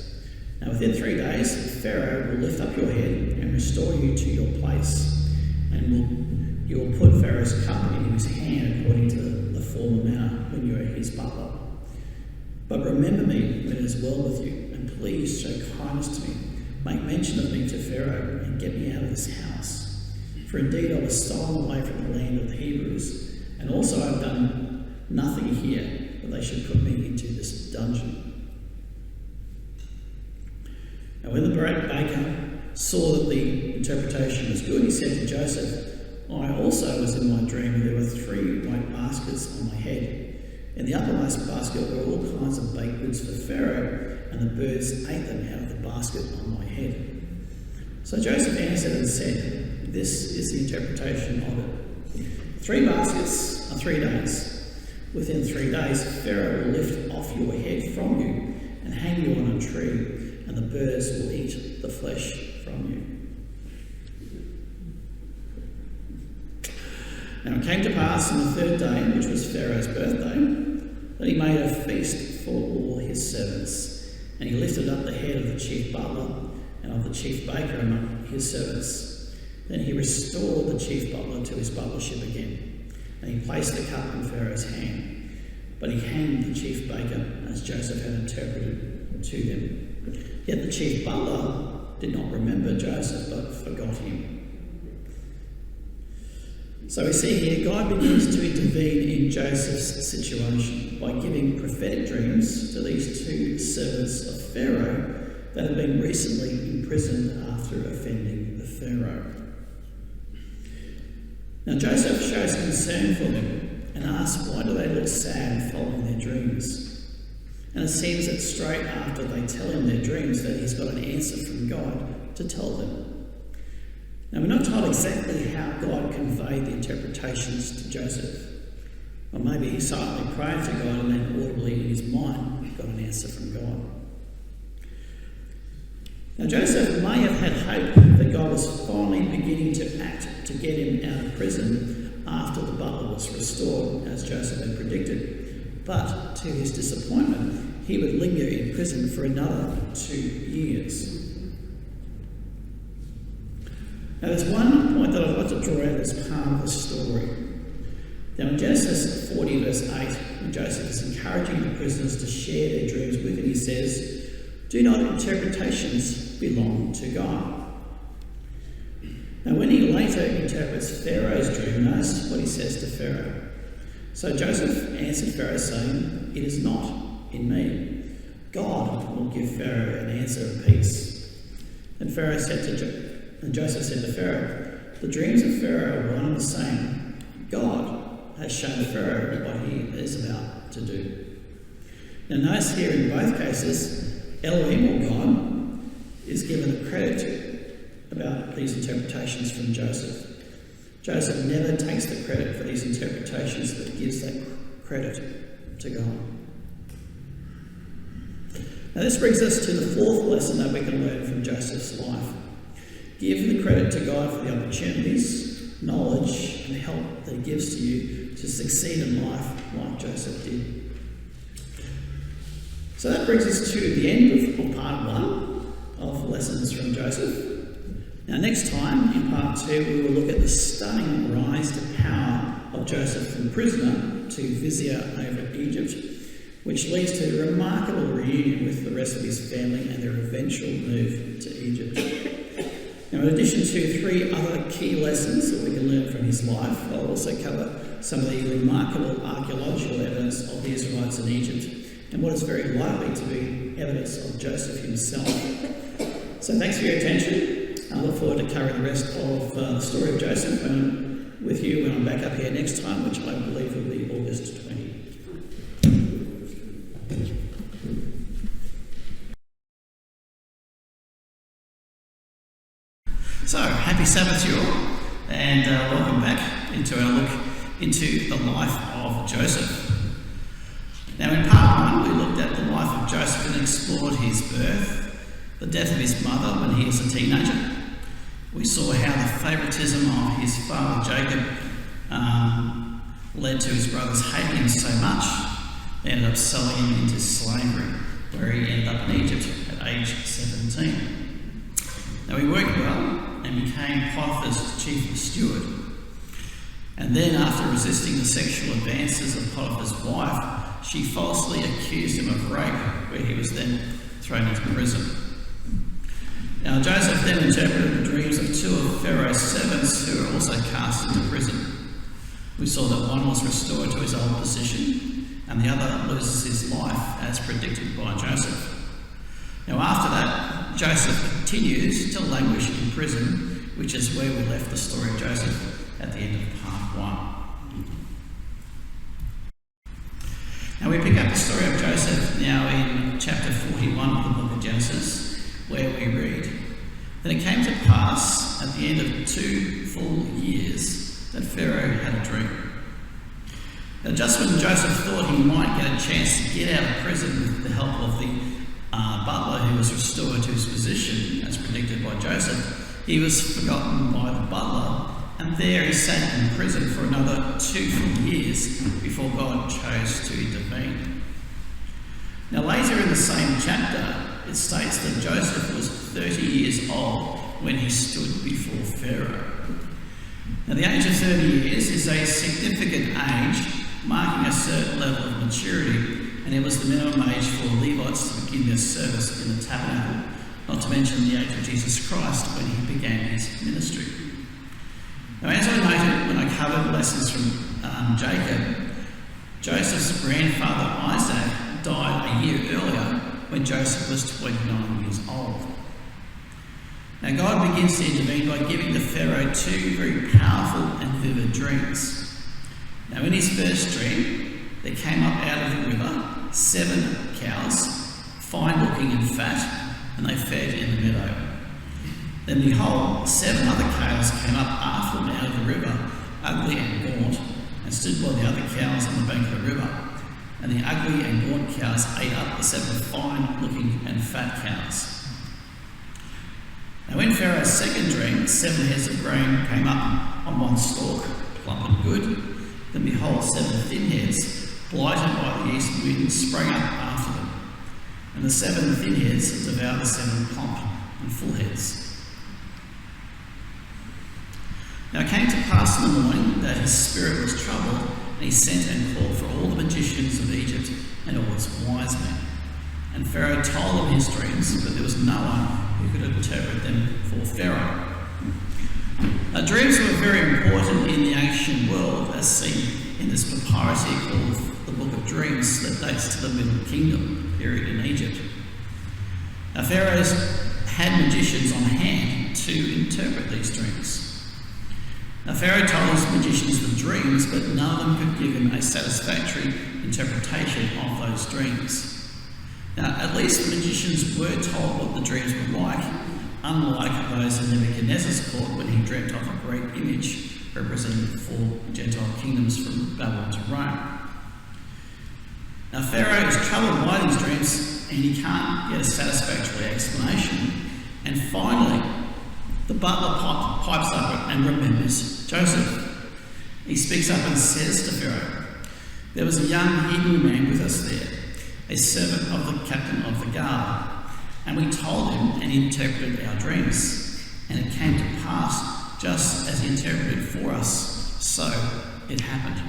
Now within 3 days, Pharaoh will lift up your head and restore you to your place, and you will put Pharaoh's cup in his hand according to the former manner when you are his butler. But remember me when it is well with you, and please show kindness to me. Make mention of me to Pharaoh, and get me out of this house. For indeed I was stolen away from the land of the Hebrews, and also I have done nothing here that they should put me into this dungeon.' Now when the baker saw that the interpretation was good, he said to Joseph, 'I also was in my dream, and there were 3 white baskets on my head. In the uppermost basket were all kinds of baked goods for Pharaoh, and the birds ate them out of the basket on my head.' So Joseph answered and said, 'This is the interpretation of it. 3 baskets are 3 days. Within 3 days, Pharaoh will lift off your head from you and hang you on a tree, and the birds will eat the flesh from you.' Now it came to pass on the 3rd day, which was Pharaoh's birthday, that he made a feast for all his servants, and he lifted up the head of the chief butler and of the chief baker among his servants. Then he restored the chief butler to his butlership again, and he placed the cup in Pharaoh's hand. But he hanged the chief baker, as Joseph had interpreted to them. Yet the chief butler did not remember Joseph, but forgot him." So we see here God begins to intervene in Joseph's situation by giving prophetic dreams to these 2 servants of Pharaoh that had been recently imprisoned after offending the Pharaoh. Now Joseph shows concern for them and asks why do they look sad following their dreams. And it seems that straight after they tell him their dreams that he's got an answer from God to tell them. Now we're not told exactly how God conveyed the interpretations to Joseph. Or maybe he silently prayed to God and then audibly in his mind got an answer from God. Now Joseph may have had hope that God was finally beginning to act to get him out of prison after the butler was restored, as Joseph had predicted. But to his disappointment, he would linger in prison for another 2 years. Now there's one point that I'd like to draw out as part of the story. Now in Genesis 40 verse 8, when Joseph is encouraging the prisoners to share their dreams with him, he says, "Do not interpretations belong to God?" Now when he later interprets Pharaoh's dream, notice what he says to Pharaoh. So Joseph answered Pharaoh saying, "It is not in me. God will give Pharaoh an answer of peace. And Joseph said to Pharaoh, the dreams of Pharaoh are one and the same. God has shown Pharaoh what he is about to do. Now notice here in both cases, Elohim or God is given the credit about these interpretations from Joseph. Joseph never takes the credit for these interpretations, but gives that credit to God. Now this brings us to the fourth lesson that we can learn from Joseph's life. Give the credit to God for the opportunities, knowledge and help that he gives to you to succeed in life like Joseph did. So that brings us to the end of part one of lessons from Joseph. Now next time, in part two, we will look at the stunning rise to power of Joseph from prisoner to vizier over Egypt, which leads to a remarkable reunion with the rest of his family and their eventual move to Egypt. Now, in addition to three other key lessons that we can learn from his life, I'll also cover some of the remarkable archaeological evidence of the Israelites in Egypt and what is very likely to be evidence of Joseph himself. So thanks for your attention. I look forward to covering the rest of the story of Joseph with you when I'm back up here next time, which I believe will be August 20. So, happy Sabbath to you all, and welcome back into our look into the life of Joseph. Now in part one, we looked at the life of Joseph and explored his birth, the death of his mother when he was a teenager. We saw how the favouritism of his father Jacob led to his brothers hating him so much, they ended up selling him into slavery, where he ended up in Egypt at age 17. Now he worked well and became Potiphar's chief steward. And then after resisting the sexual advances of Potiphar's wife, she falsely accused him of rape, where he was then thrown into prison. Now Joseph then interpreted the dreams of two of Pharaoh's servants who were also cast into prison. We saw that one was restored to his old position and the other loses his life as predicted by Joseph. Now after that, Joseph continues to languish in prison, which is where we left the story of Joseph at the end of part one. Now we pick up the story of Joseph now in chapter 41 of the book of Genesis, where we read, "Then it came to pass at the end of 2 full years that Pharaoh had a dream." Now just when Joseph thought he might get a chance to get out of prison with the help of the butler who was restored to his position, as predicted by Joseph, he was forgotten by the butler, and there he sat in prison for another 2 full years before God chose to intervene. Now later in the same chapter, it states that Joseph was 30 years old when he stood before Pharaoh. Now the age of 30 years is a significant age, marking a certain level of maturity, and it was the minimum age for Levites to begin their service in the tabernacle, not to mention the age of Jesus Christ when he began his ministry. Now as I noted when I covered lessons from Jacob, Joseph's grandfather Isaac died a year earlier when Joseph was 29 years old. Now God begins to intervene by giving the Pharaoh 2 very powerful and vivid dreams. Now in his first dream, there came up out of the river 7 cows, fine looking and fat, and they fed in the meadow. Then behold, 7 other cows came up after them out of the river, ugly and gaunt, and stood by the other cows on the bank of the river. And the ugly and gaunt cows ate up the 7 fine looking and fat cows. Now in Pharaoh's second dream, 7 heads of grain came up on one stalk, plump and good. Then behold, 7 thin heads, blighted by the east wind, sprang up after them. And the 7 thin heads devoured the 7 plump and full heads. Now it came to pass in the morning that his spirit was troubled, and he sent and called for all the magicians of Egypt and all its wise men. And Pharaoh told them his dreams, but there was no one who could interpret them for Pharaoh. Now, dreams were very important in the ancient world, as seen in this papyrus here called the Book of Dreams that dates to the Middle Kingdom period in Egypt. Now, pharaohs had magicians on hand to interpret these dreams. Now, Pharaoh told his magicians the dreams, but none of them could give him a satisfactory interpretation of those dreams. Now, at least the magicians were told what the dreams were like, unlike those in Nebuchadnezzar's court when he dreamt of a great image representing the 4 Gentile kingdoms from Babylon to Rome. Now, Pharaoh is troubled by these dreams and he can't get a satisfactory explanation. And finally, the butler pipes up and remembers Joseph. He speaks up and says to Pharaoh, "There was a young Hebrew man with us there, a servant of the captain of the guard, and we told him and he interpreted our dreams. And it came to pass just as he interpreted for us, so it happened."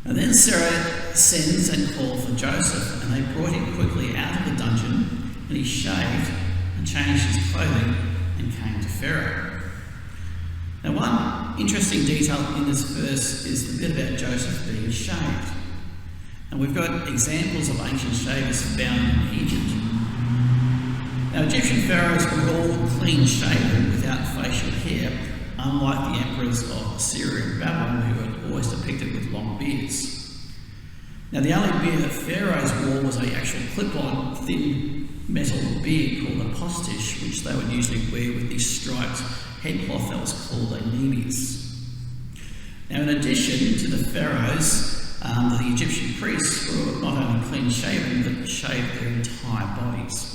And then Sarah sends and called for Joseph, and they brought him quickly out of the dungeon, and he shaved and changed his clothing and came to Pharaoh. Now, one interesting detail in this verse is the bit about Joseph being shaved. And we've got examples of ancient shavers found in Egypt. Now, Egyptian pharaohs were all clean shaven without facial hair, unlike the emperors of Assyria and Babylon, who were always depicted with long beards. Now, the only beard that pharaohs wore was an actual clip-on, thin metal beard called a postiche, which they would usually wear with this striped headcloth that was called a nebis. Now, in addition to the pharaohs, the Egyptian priests were not only clean-shaven, but shaved their entire bodies.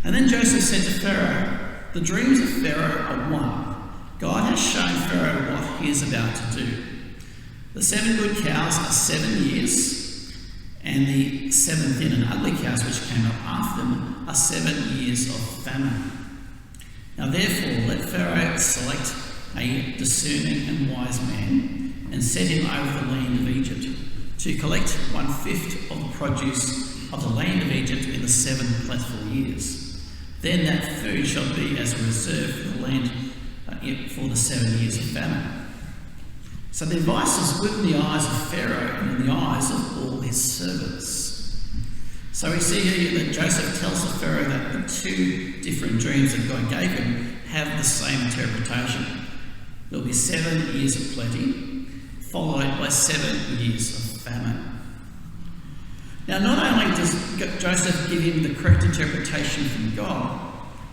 And then Joseph said to Pharaoh, "The dreams of Pharaoh are one. God has shown Pharaoh what he is about to do. The 7 good cows are 7 years, and the 7 thin and ugly cows which came up after them are 7 years of famine. Now therefore let Pharaoh select a discerning and wise man, and set him over the land of Egypt, to collect 1/5 of the produce of the land of Egypt in the 7 plentiful years. Then that food shall be as a reserve for the land for the 7 years of famine." So the advice was good in the eyes of Pharaoh and in the eyes of all his servants. So we see here that Joseph tells the Pharaoh that the 2 different dreams that God gave him have the same interpretation. There will be 7 years of plenty, followed by 7 years of famine. Now, not only does Joseph give him the correct interpretation from God,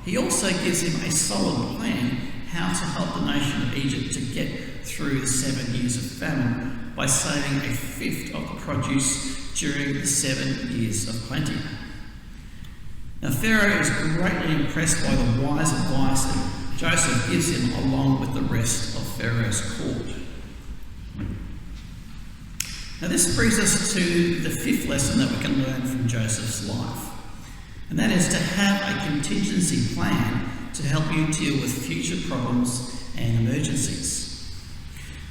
he also gives him a solid plan how to help the nation of Egypt to get through the 7 years of famine by saving 1/5 of the produce during the 7 years of plenty. Now, Pharaoh is greatly impressed by the wise advice that Joseph gives him along with the rest of Pharaoh's court. Now, this brings us to the 5th lesson that we can learn from Joseph's life, and that is to have a contingency plan to help you deal with future problems and emergencies.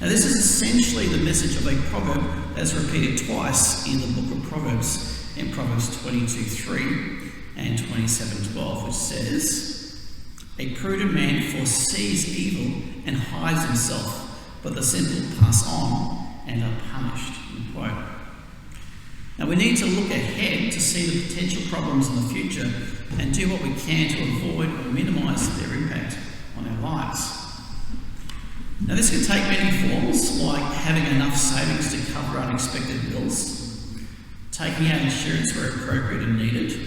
Now, this is essentially the message of a proverb that's repeated twice in the book of Proverbs, in Proverbs 22:3 and 27:12, which says, "A prudent man foresees evil and hides himself, but the simple pass on and are punished." Quote. Now, we need to look ahead to see the potential problems in the future and do what we can to avoid or minimise their impact on our lives. Now, this can take many forms, like having enough savings to cover unexpected bills, taking out insurance where appropriate and needed,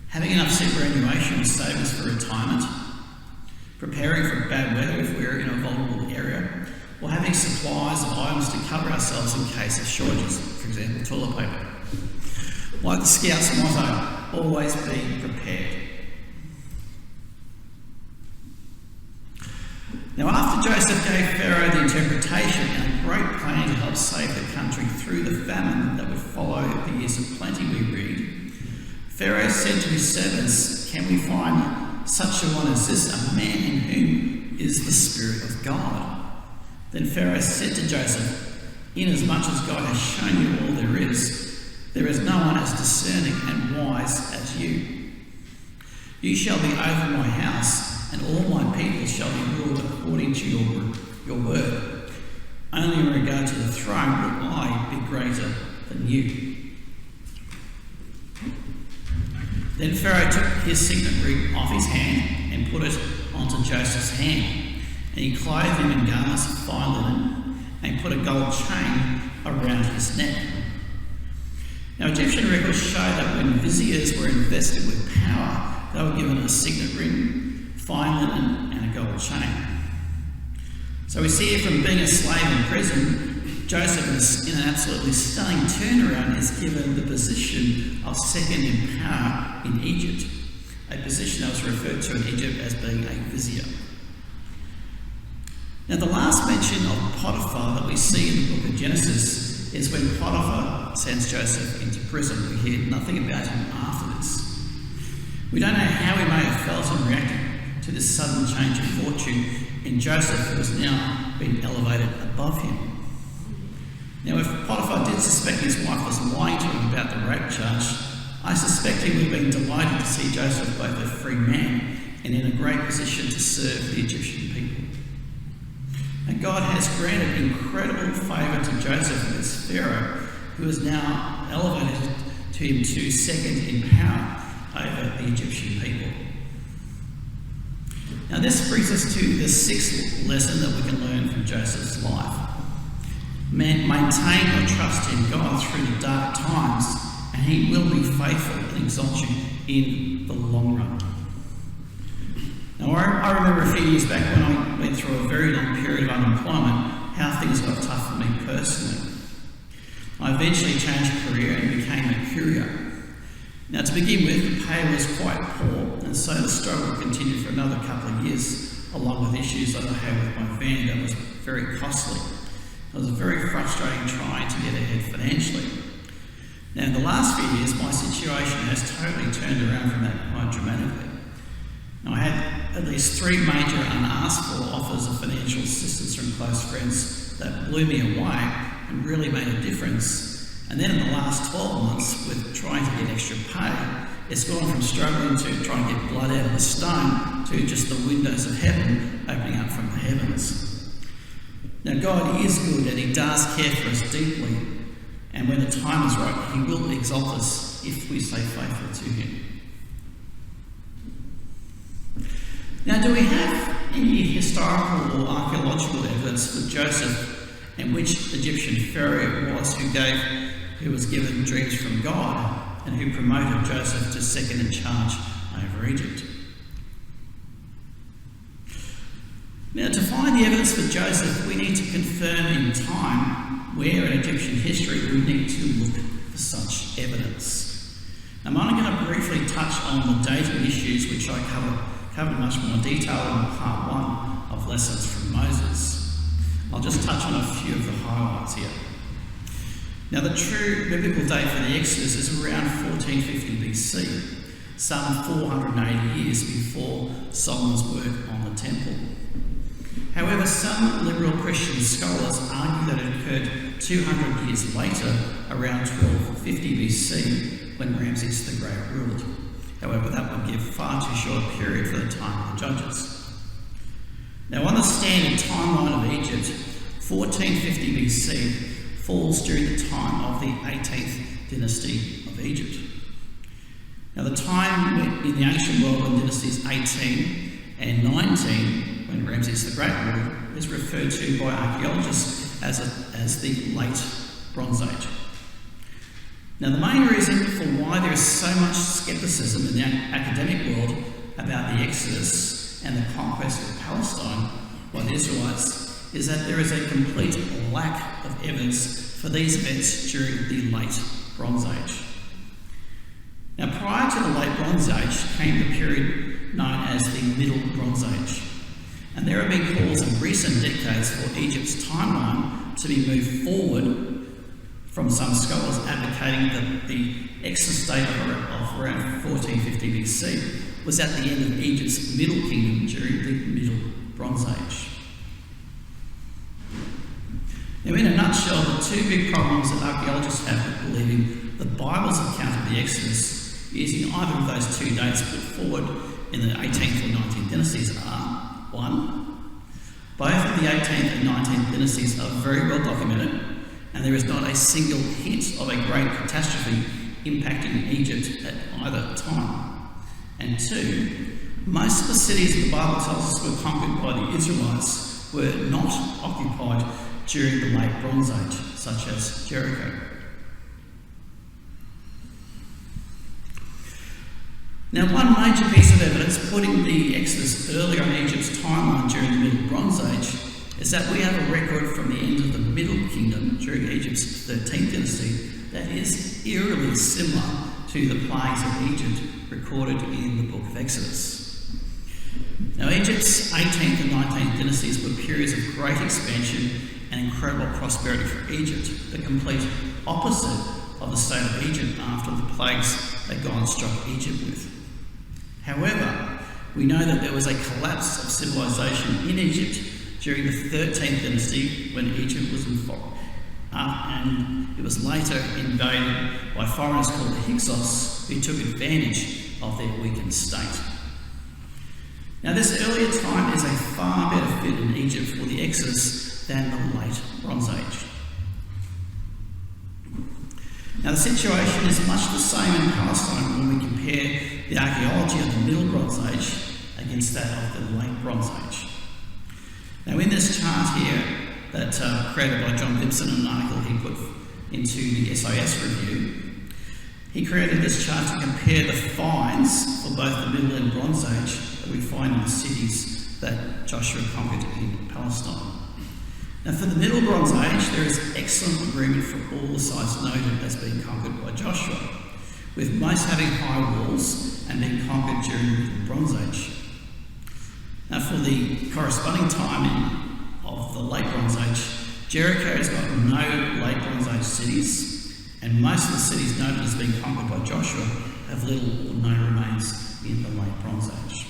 having enough superannuation or savings for retirement, preparing for bad weather if we're in a vulnerable area, or having supplies of items to cover ourselves in case of shortages, for example, toilet paper. Like the Scouts' motto, always be prepared. Now, after Joseph gave Pharaoh the interpretation and a great plan to help save the country through the famine that would follow the years of plenty we read, Pharaoh said to his servants, "Can we find such a one as this, a man in whom is the Spirit of God?" Then Pharaoh said to Joseph, "Inasmuch as God has shown you all there is, There is no one as discerning and wise as you. You shall be over my house, and all my people shall be ruled according to your word. Only in regard to the throne will I be greater than you." Then Pharaoh took his signet ring off his hand and put it onto Joseph's hand, and he clothed him in garments of fine linen and put a gold chain around his neck. Now, Egyptian records show that when viziers were invested with power, they were given a signet ring, fine linen, and a gold chain. So we see here from being a slave in prison, Joseph, in an absolutely stunning turnaround, is given the position of second in power in Egypt, a position that was referred to in Egypt as being a vizier. Now, the last mention of Potiphar that we see in the book of Genesis is when Potiphar sends Joseph into prison. We hear nothing about him after this. We don't know how he may have felt and reacted to this sudden change of fortune in Joseph, who has now been elevated above him. Now, if Potiphar did suspect his wife was lying to him about the rape charge, I suspect he would have been delighted to see Joseph both a free man and in a great position to serve the Egyptian people. And God has granted incredible favour to Joseph as Pharaoh, who is now elevated to him to second in power over the Egyptian people. Now this brings us to the sixth lesson that we can learn from Joseph's life. Maintain your trust in God through the dark times, and he will be faithful and exalt you in the long run. Now, I remember a few years back when I went through a very long period of unemployment, how things got tough for me personally. I eventually changed career and became a courier. Now, to begin with, the pay was quite poor, and so the struggle continued for another couple of years, along with issues that I had with my van that was very costly. It was very frustrating trying to get ahead financially. Now, in the last few years, my situation has totally turned around from that quite dramatically. Now, I had at least 3 major unasked for offers of financial assistance from close friends that blew me away and really made a difference. And then in the last 12 months, with trying to get extra pay, it's gone from struggling to trying to get blood out of the stone to just the windows of heaven opening up from the heavens. Now, God is good and he does care for us deeply. And when the time is right, he will exalt us if we stay faithful to him. Now, do we have any historical or archaeological evidence for Joseph and which Egyptian pharaoh it was who was given dreams from God and who promoted Joseph to second in charge over Egypt? Now, to find the evidence for Joseph, we need to confirm in time where in Egyptian history we need to look for such evidence. I'm only going to briefly touch on the dating issues, which I covered in much more detail in part 1 of Lessons from Moses. I'll just touch on a few of the highlights here. Now, the true biblical date for the Exodus is around 1450 BC, some 480 years before Solomon's work on the temple. However, some liberal Christian scholars argue that it occurred 200 years later, around 1250 BC, when Ramses the Great ruled. However, that would give far too short a period for the time of the judges. Now, on the standard timeline of Egypt, 1450 BC falls during the time of the 18th dynasty of Egypt. Now, the time in the ancient world when dynasties 18 and 19, when Ramses the Great ruled, is referred to by archaeologists as the Late Bronze Age. Now, the main reason for why there is so much scepticism in the academic world about the Exodus and the conquest of Palestine by the Israelites is that there is a complete lack of evidence for these events during the Late Bronze Age. Now, prior to the Late Bronze Age came the period known as the Middle Bronze Age, and there have been calls in recent decades for Egypt's timeline to be moved forward, from some scholars advocating that the Exodus date of around 1450 BC was at the end of Egypt's Middle Kingdom during the Middle Bronze Age. Now, in a nutshell, the 2 big problems that archaeologists have with believing the Bible's account of the Exodus, using either of those two dates put forward in the 18th or 19th dynasties, are 1. Both of the 18th and 19th dynasties are very well documented, and there is not a single hint of a great catastrophe impacting Egypt at either time. And 2, most of the cities that the Bible tells us were conquered by the Israelites were not occupied during the late Bronze Age, such as Jericho. Now, one major piece of evidence putting the Exodus earlier in Egypt's timeline during the Middle Bronze Age is that we have a record from the end of the Middle Kingdom during Egypt's 13th dynasty that is eerily similar to the plagues of Egypt recorded in the book of Exodus. Now, Egypt's 18th and 19th dynasties were periods of great expansion and incredible prosperity for Egypt, the complete opposite of the state of Egypt after the plagues that God struck Egypt with. However, we know that there was a collapse of civilization in Egypt during the 13th dynasty when Egypt was and it was later invaded by foreigners called the Hyksos, who took advantage of their weakened state. Now, this earlier time is a far better fit in Egypt for the Exodus than the late Bronze Age. Now, the situation is much the same in Palestine when we compare the archaeology of the Middle Bronze Age against that of the late Bronze Age. Now, in this chart here that created by John Gibson, an article he put into the SIS review, he created this chart to compare the finds for both the Middle and Bronze Age that we find in the cities that Joshua conquered in Palestine. Now, for the Middle Bronze Age, there is excellent agreement for all the sites noted as being conquered by Joshua, with most having high walls and being conquered during the Middle Bronze Age. Now, for the corresponding time of the Late Bronze Age, Jericho has got no Late Bronze Age cities, and most of the cities noted as being conquered by Joshua have little or no remains in the Late Bronze Age.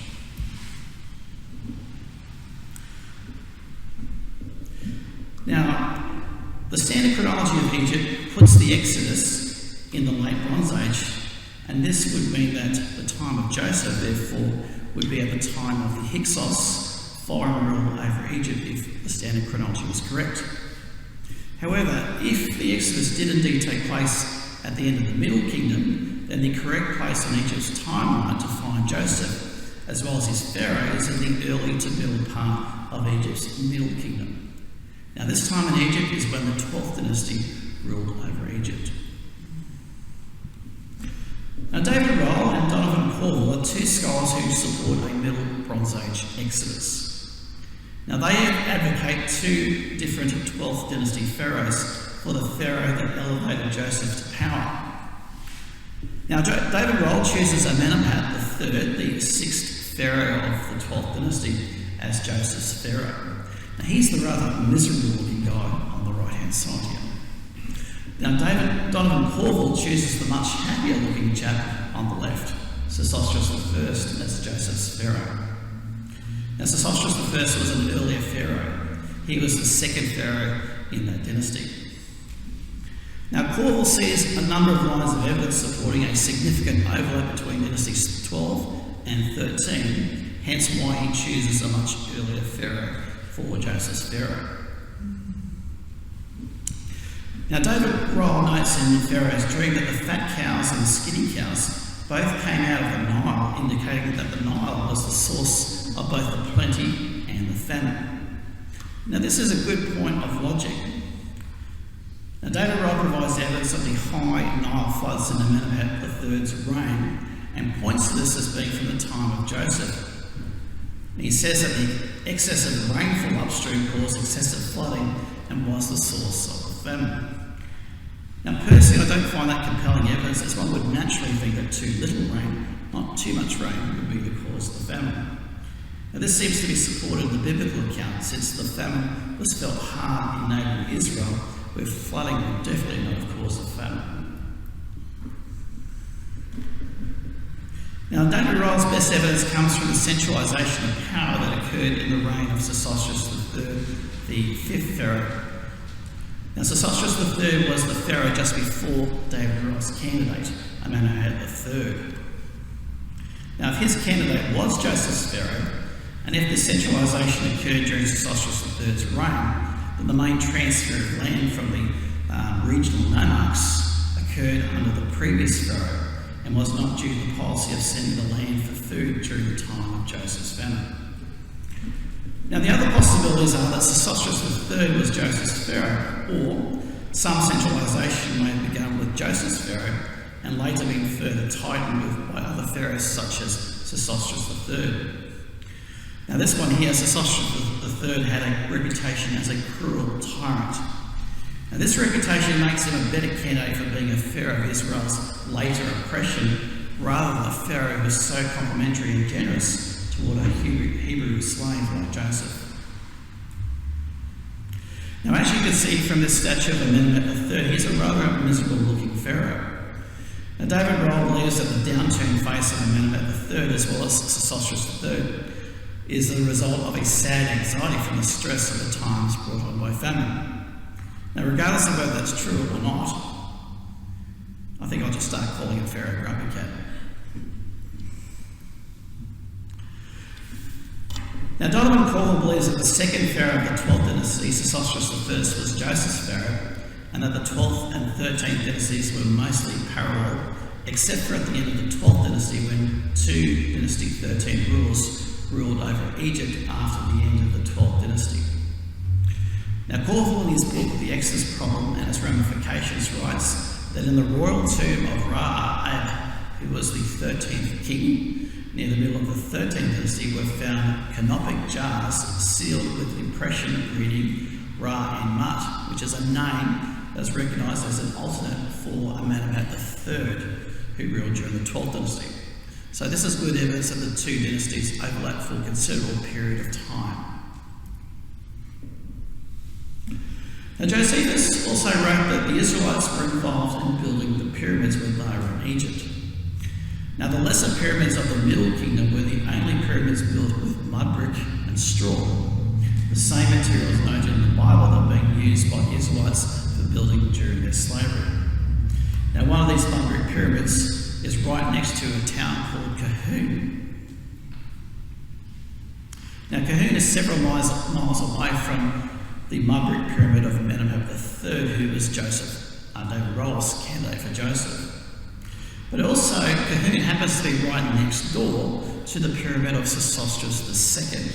Now, the standard chronology of Egypt puts the Exodus in the Late Bronze Age, and this would mean that the time of Joseph, therefore, would be at the time of the Hyksos foreign rule over Egypt if the standard chronology was correct. However, if the Exodus did indeed take place at the end of the Middle Kingdom, then the correct place on Egypt's timeline to find Joseph, as well as his pharaoh, is in the early to middle part of Egypt's Middle Kingdom. Now, this time in Egypt is when the 12th dynasty ruled over Egypt. Now, David Roll and Donovan Corwell are two scholars who support a Middle Bronze Age Exodus. Now, they advocate two different 12th dynasty pharaohs for the pharaoh that elevated Joseph to power. Now, David Roll chooses Amenemhat III, the 6th pharaoh of the 12th dynasty, as Joseph's pharaoh. Now, he's the rather miserable looking guy on the right hand side here. Now, Donovan Corwell chooses the much happier looking chap on the left, Sesostris I, as Joseph's pharaoh. Now, Sesostris I was an earlier pharaoh. He was the second pharaoh in that dynasty. Now, Corwell sees a number of lines of evidence supporting a significant overlap between dynasties 12 and 13, hence why he chooses a much earlier pharaoh for Joseph's pharaoh. Now, David Roll notes in the Pharaoh's Dream that the fat cows and the skinny cows both came out of the Nile, indicating that the Nile was the source of both the plenty and the famine. Now, this is a good point of logic. Now, David Roll provides evidence of the high Nile floods in Amenemhat III's reign and points to this as being from the time of Joseph. He says that the excessive rainfall upstream caused excessive flooding and was the source of the famine. Now, personally, I don't find that compelling evidence, as one would naturally think that too little rain, not too much rain, would be the cause of the famine. Now, this seems to be supported in the biblical account, since the famine was felt hard in neighbouring Israel, where flooding would definitely not have caused the famine. Now, David Roll's best evidence comes from the centralisation of power that occurred in the reign of Sesostris III, the 5th pharaoh. Now, Sesostris III was the pharaoh just before David Roth's candidate, Amenhotep III. Now, if his candidate was Joseph's pharaoh, and if this centralisation occurred during Sesostris III's reign, then the main transfer of land from the regional monarchs occurred under the previous pharaoh and was not due to the policy of sending the land for food during the time of Joseph's famine. Now, the other possibilities are that Sesostris III was Joseph's pharaoh, or some centralisation may have begun with Joseph's pharaoh and later been further tightened with by other pharaohs such as Sesostris III. Now, this one here, Sesostris III, had a reputation as a cruel tyrant. Now, this reputation makes him a better candidate for being a pharaoh of Israel's later oppression, rather than a pharaoh who was so complimentary and generous toward a Hebrew slave like Joseph. Now, as you can see from this statue of Amenhotep III, he's a rather miserable-looking pharaoh. Now, David Roll believes that the downturned face of Amenhotep III, as well as Sesostris III, is the result of a sad anxiety from the stress of the times brought on by famine. Now, regardless of whether that's true or not, I think I'll just start calling it Pharaoh Grumpy Cat. Now, Donovan Corwell believes that the second pharaoh of the 12th dynasty, Sesostris I, was Joseph's pharaoh, and that the 12th and 13th dynasties were mostly parallel, except for at the end of the 12th dynasty when two dynasty 13 rulers ruled over Egypt after the end of the 12th dynasty. Now, Corwell, in his book The Exodus Problem and Its Ramifications, writes that in the royal tomb of Ra-Ab, who was the 13th king, near the middle of the 13th dynasty were found canopic jars sealed with the impression reading Ra-en-Mut, which is a name that's recognised as an alternate for Amenhotep III, who ruled during the 12th dynasty. So this is good evidence that the two dynasties overlap for a considerable period of time. Now, Josephus also wrote that the Israelites were involved in building the pyramids when they were in Egypt. Now, the lesser pyramids of the Middle Kingdom were the only pyramids built with mud brick and straw, the same materials noted in the Bible that were being used by the Israelites for building during their slavery. Now, one of these mud brick pyramids is right next to a town called Kahun. Now, Kahun is several miles away from the mud brick pyramid of Amenhotep III, who was David Roll's candidate for Joseph. But also, Kahun happens to be right next door to the pyramid of Sesostris II,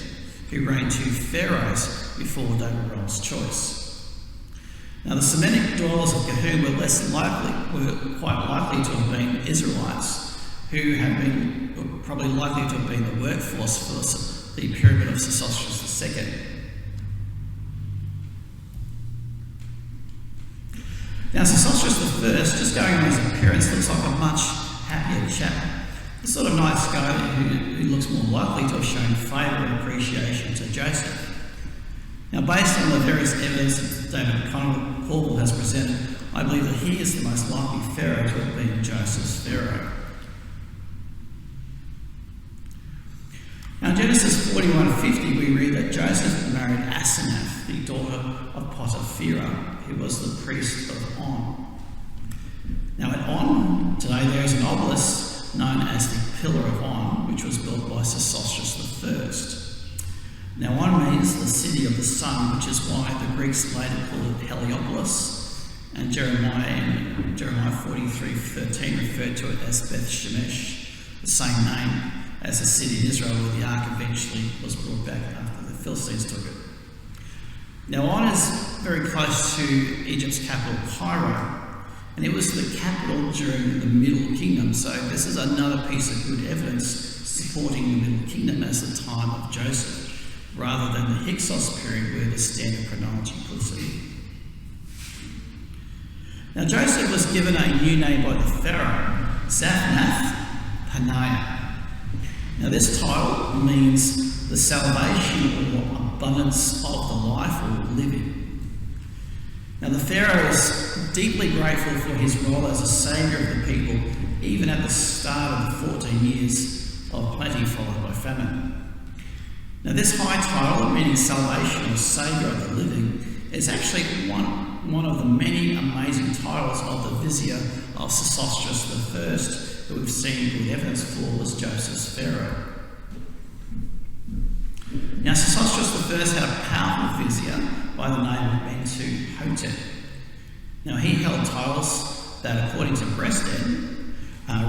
who reigned two pharaohs before David Roll's choice. Now, the Semitic dwellers of Kahun were quite likely to have been Israelites, who were probably likely to have been the workforce for the pyramid of Sesostris II. Now, Sesostris I, just going on his appearance, looks like a much happier chap. The sort of nice guy who looks more likely to have shown favour and appreciation to Joseph. Now, based on the various evidence that David Corwell has presented, I believe that he is the most likely pharaoh to have been Joseph's pharaoh. Now, in Genesis 41:50, we read that Joseph married Asenath, the daughter of Potipharah, who was the priest of On. Now, at On, today there is an obelisk known as the Pillar of On, which was built by Sesostris I. Now, On means the city of the sun, which is why the Greeks later called it Heliopolis, and Jeremiah 43:13 referred to it as Beth Shemesh, the same name as the city in Israel where the ark eventually was brought back after the Philistines took it. Now, On is very close to Egypt's capital, Cairo, and it was the capital during the Middle Kingdom, so this is another piece of good evidence supporting the Middle Kingdom as the time of Joseph, rather than the Hyksos period where the standard chronology puts it. Now, Joseph was given a new name by the Pharaoh, Zaphnath-Paneah. Now, this title means the salvation or abundance of the life or living. Now, the Pharaoh is deeply grateful for his role as a saviour of the people, even at the start of the 14 years of plenty followed by famine. Now, this high title, meaning salvation or saviour of the living, is actually one one of the many amazing titles of the vizier of Sesostris I that we've seen with evidence for was Joseph's Pharaoh. Now, Sesostris I had a powerful vizier by the name of Meteorite. Now, he held titles that, according to Breasted,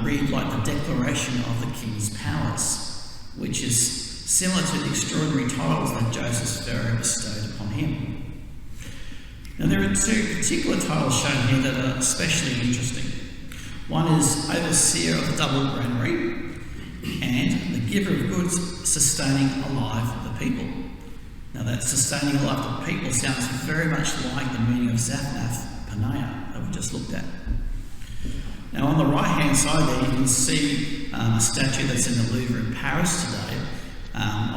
read like the declaration of the king's powers, which is similar to the extraordinary titles that Joseph's Pharaoh bestowed upon him. Now, there are two particular titles shown here that are especially interesting. One is Overseer of the Double Greenery and the Giver of Goods, Sustaining Alive the People. Now, that sustaining alive the people sounds very much like the meaning of Zaphnath Paneah that we just looked at. Now, on the right-hand side there, you can see a statue that's in the Louvre in Paris today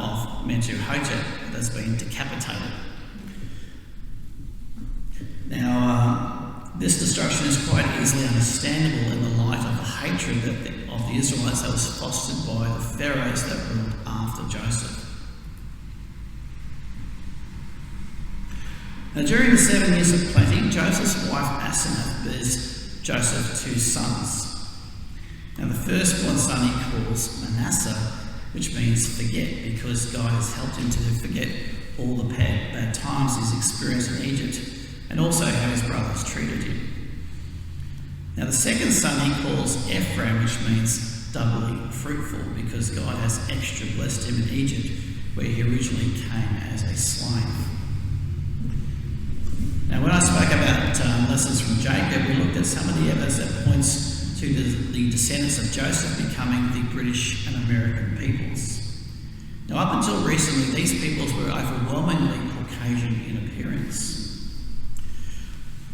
of Meteorite that's been decapitated. Now, this destruction is quite easily understandable in the light of the hatred of the Israelites that was fostered by the pharaohs that ruled after Joseph. Now, during the 7 years of plenty, Joseph's wife Asenath bears Joseph 2 sons. Now, the firstborn son he calls Manasseh, which means forget, because God has helped him to forget all the bad times he's experienced in Egypt, and also how his brothers treated him. Now, the second son he calls Ephraim, which means doubly fruitful, because God has extra blessed him in Egypt, where he originally came as a slave. Now, when I spoke about lessons from Jacob, we looked at some of the evidence that points to the descendants of Joseph becoming the British and American peoples. Now, up until recently, these peoples were overwhelmingly Caucasian in appearance.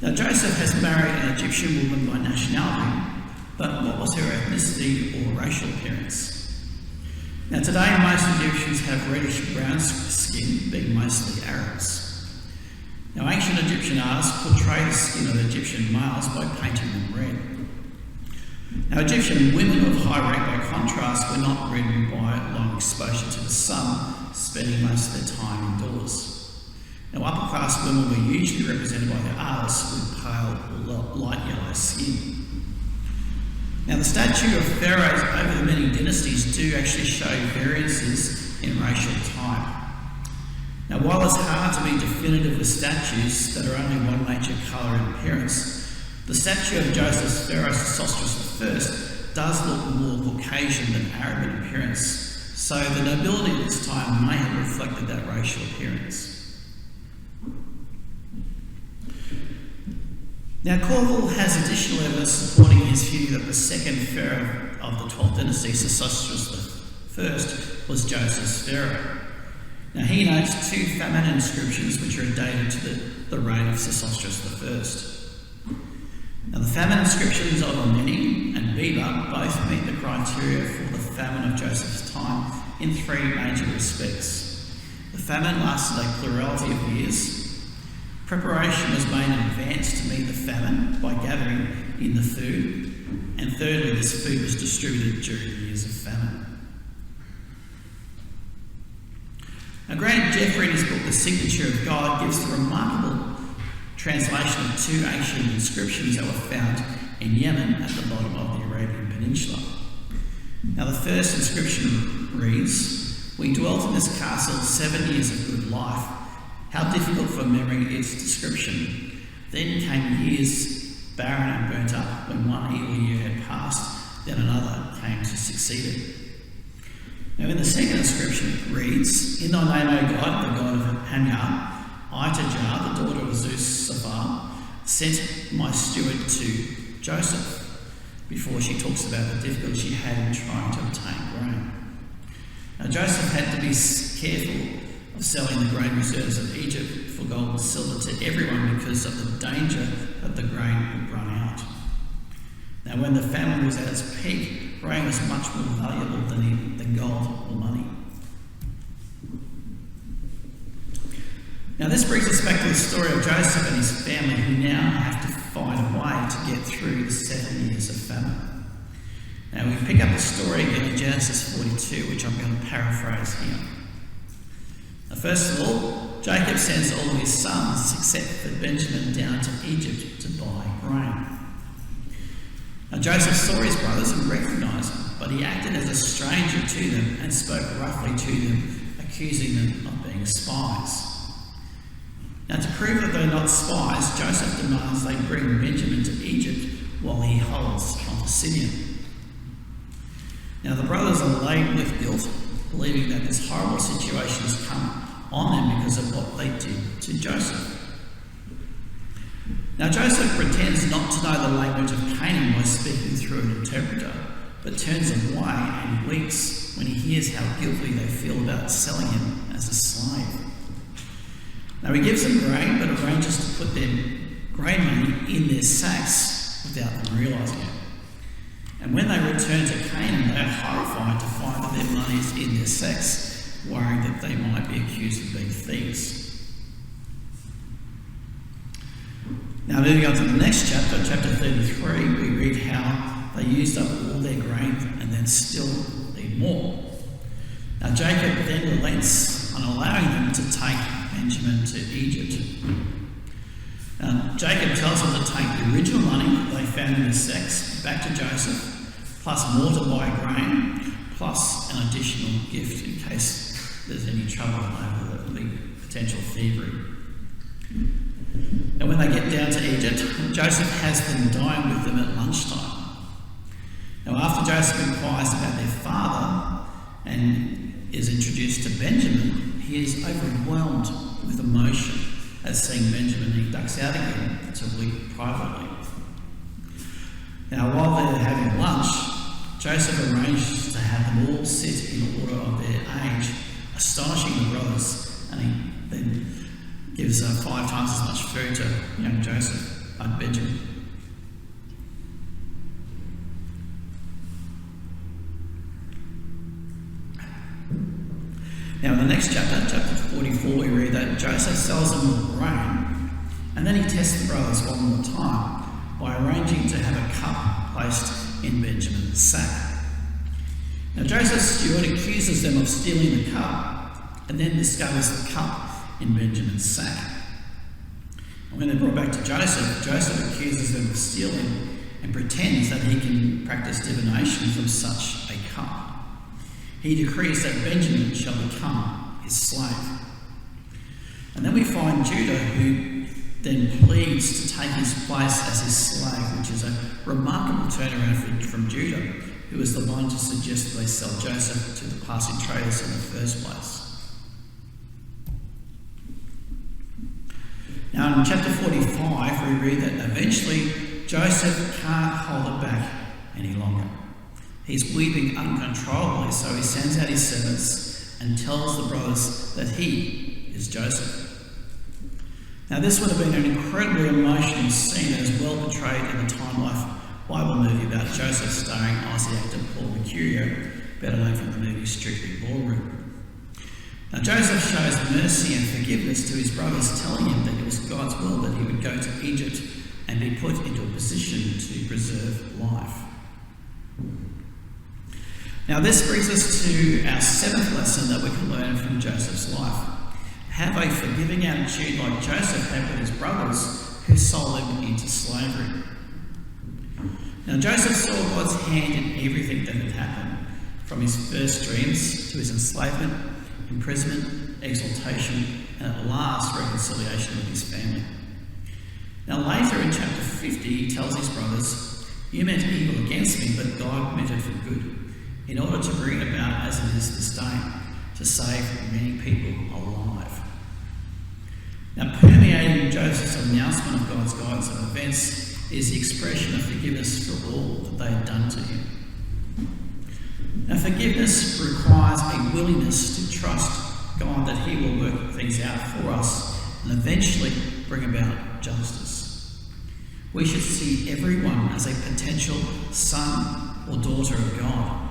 Now, Joseph has married an Egyptian woman by nationality, but what was her ethnicity or racial appearance? Now, today, most Egyptians have reddish-brown skin, being mostly Arabs. Now, ancient Egyptian artists portray the skin of Egyptian males by painting them red. Now, Egyptian women of high rank, by contrast, were not reddened by long exposure to the sun, spending most of their time indoors. Now, upper class women were usually represented by their artists with pale or light yellow skin. Now, the statue of pharaohs over the many dynasties do actually show variances in racial type. Now, while it's hard to be definitive with statues that are only one major colour and appearance, the statue of Joseph's Pharaoh Sesostris I does look more Caucasian than Arab in appearance, so the nobility of its time may have reflected that racial appearance. Now, Corville has additional evidence supporting his view that the second Pharaoh of the 12th dynasty, Sesostris I, was Joseph's Pharaoh. Now, he notes 2 famine inscriptions which are dated to the reign of Sesostris I. Now, the famine inscriptions of Ameni and Biba both meet the criteria for the famine of Joseph's time in 3 major respects. The famine lasted a plurality of years. Preparation was made in advance to meet the famine by gathering in the food. And thirdly, this food was distributed during the years of famine. Now, Grant Jeffrey, in his book The Signature of God, gives the remarkable translation of 2 ancient inscriptions that were found in Yemen at the bottom of the Arabian Peninsula. Now, the first inscription reads, "We dwelt in this castle 7 years of good life. How difficult for memory its description. Then came years barren and burnt up. When one evil year had passed, then another came to succeed it." Now, in the second inscription it reads, "In thy name, O God, the God of Hanyar, I, Tajar, the daughter of Zeus Safar, sent my steward to Joseph," before she talks about the difficulty she had in trying to obtain grain. Now, Joseph had to be careful of selling the grain reserves of Egypt for gold and silver to everyone because of the danger that the grain would run out. Now, when the famine was at its peak, grain was much more valuable than gold or money. Now, this brings us back to the story of Joseph and his family, who now have to find a way to get through the 7 years of famine. Now, we pick up the story again in Genesis 42, which I'm going to paraphrase here. First of all, Jacob sends all of his sons except for Benjamin down to Egypt to buy grain. Now Joseph saw his brothers and recognised them, but he acted as a stranger to them and spoke roughly to them, accusing them of being spies. Now to prove that they're not spies, Joseph demands they bring Benjamin to Egypt while he holds onto Simeon. Now the brothers are laden with guilt, believing that this horrible situation has come on them because of what they did to Joseph. Now Joseph pretends not to know the language of Canaan by speaking through an interpreter, but turns away and weeps when he hears how guilty they feel about selling him as a slave. Now he gives them grain, but arranges to put their grain money in their sacks without them realising it. And when they return to Canaan, they are horrified to find that their money is in their sacks, worrying that they might be accused of being thieves. Now moving on to the next chapter, chapter 33, we read how they used up all their grain and then still need more. Now Jacob then relents on allowing them to take Benjamin to Egypt. Now Jacob tells them to take the original money they found in the sacks back to Joseph, plus more to buy grain, plus an additional gift in case there's any trouble over the potential thievery. And when they get down to Egypt, Joseph has them dine with them at lunchtime. Now after Joseph inquires about their father and is introduced to Benjamin, he is overwhelmed with emotion at seeing Benjamin. He ducks out again to weep privately. Now while they're having lunch, Joseph arranges to have them all sit in order of their age, astonishing the brothers, and he then gives 5 times as much food to young Benjamin. Now in the next chapter, chapter 44, we read that Joseph sells them more grain, and then he tests the brothers one more time by arranging to have a cup placed in Benjamin's sack. Now Joseph's steward accuses them of stealing the cup, and then discovers the cup in Benjamin's sack. And when they're brought back to Joseph, Joseph accuses them of stealing and pretends that he can practice divination from such a cup. He decrees that Benjamin shall become his slave. And then we find Judah, who then pleads to take his place as his slave, which is a remarkable turnaround from Judah, who was the one to suggest that they sell Joseph to the passing traders in the first place. Now in chapter 45, we read that eventually Joseph can't hold it back any longer. He's weeping uncontrollably, so he sends out his servants and tells the brothers that he is Joseph. Now this would have been an incredibly emotional scene that is well portrayed in the Time Life Bible movie about Joseph, starring Aussie actor Paul Mercurio, better known from the movie Strictly Ballroom. Now Joseph shows mercy and forgiveness to his brothers, telling him that it was God's will that he would go to Egypt and be put into a position to preserve life. Now this brings us to our 7th lesson that we can learn from Joseph's life. Have a forgiving attitude like Joseph had with his brothers who sold him into slavery. Now Joseph saw God's hand in everything that had happened, from his first dreams to his enslavement, imprisonment, exaltation, and at last reconciliation with his family. Now later in chapter 50, he tells his brothers, "You meant evil against me, but God meant it for good, in order to bring about as it is this day, to save many people alive." Now permeating Joseph's announcement of God's guidance of events is the expression of forgiveness for all that they had done to him. Now forgiveness requires a willingness to trust God that he will work things out for us and eventually bring about justice. We should see everyone as a potential son or daughter of God.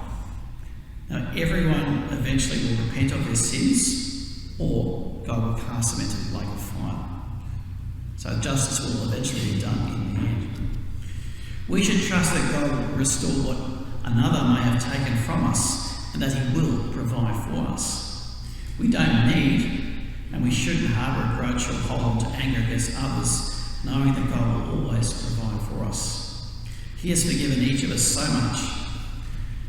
Now everyone eventually will repent of their sins, or God will cast them into the lake of fire. So justice will eventually be done in the end. We should trust that God will restore what another may have taken from us, and that he will provide for us. We don't need and we shouldn't harbour a grudge or hold on to anger against others, knowing that God will always provide for us. He has forgiven each of us so much.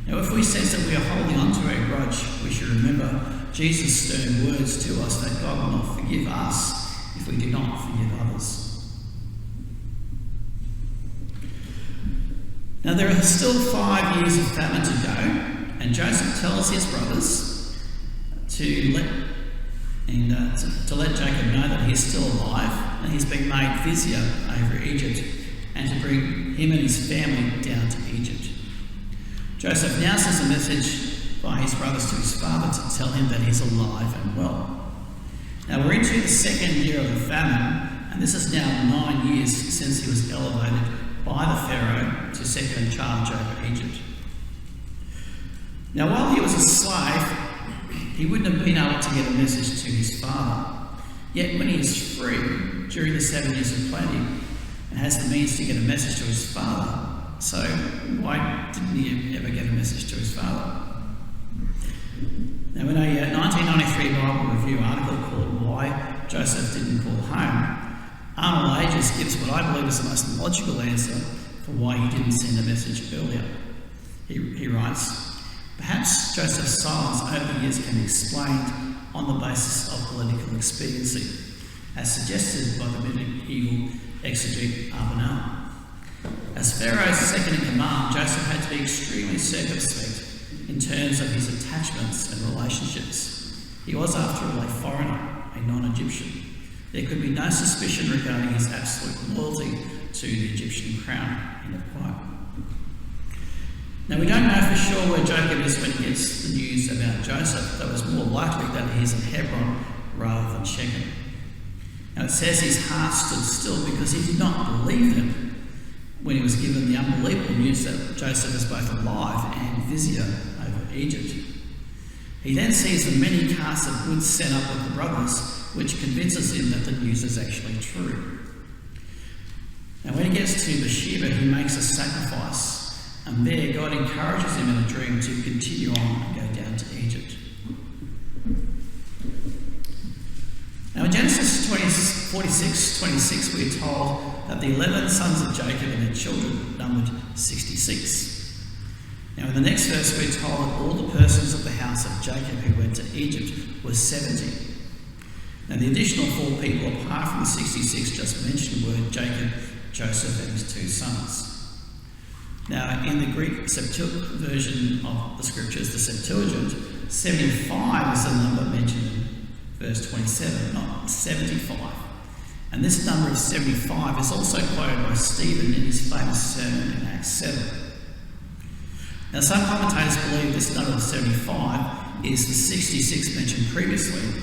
Now, if we sense that we are holding on to a grudge, we should remember Jesus' stern words to us that God will not forgive us if we do not forgive others. Now, there are still 5 years of famine to go, and Joseph tells his brothers to let Jacob know that he's still alive and he's been made vizier over Egypt, and to bring him and his family down to Egypt. Joseph now sends a message by his brothers to his father to tell him that he's alive and well. Now, we're into the 2nd year of the famine, and this is now 9 years since he was elevated by the Pharaoh to second in charge over Egypt. Now, while he was a slave, he wouldn't have been able to get a message to his father. Yet when he is free during the 7 years of plenty and has the means to get a message to his father, so why didn't he ever get a message to his father? Now, in a 1993 Bible Review article called Why Joseph Didn't Call Home, Arnold Aegis gives what I believe is the most logical answer for why he didn't send a message earlier. He writes, "Perhaps Joseph's silence over the years can be explained on the basis of political expediency, as suggested by the medieval exegete Avenel. As Pharaoh's second in command, Joseph had to be extremely circumspect in terms of his attachments and relationships. He was, after all, a foreigner, a non-Egyptian. There could be no suspicion regarding his absolute loyalty to the Egyptian crown." End of quote. Now, we don't know for sure where Jacob is when he gets the news about Joseph, though it's more likely that he is in Hebron rather than Shechem. Now, it says his heart stood still because he did not believe him when he was given the unbelievable news that Joseph is both alive and vizier over Egypt. He then sees the many casks of goods sent up with the brothers, which convinces him that the news is actually true. Now, when he gets to Beersheba, he makes a sacrifice, and there God encourages him in a dream to continue on and go down to Egypt. Now, in Genesis 46:26, we are told that the 11 sons of Jacob and their children numbered 66. Now, in the next verse, we're told that all the persons of the house of Jacob who went to Egypt were 70. Now, the additional 4 people, apart from the 66 just mentioned, were Jacob, Joseph, and his 2 sons. Now, in the Greek version of the scriptures, the Septuagint, 75 is the number mentioned in verse 27, not 75. And this number of 75 is also quoted by Stephen in his famous sermon in Acts 7. Now, some commentators believe this number of 75 is the 66 mentioned previously,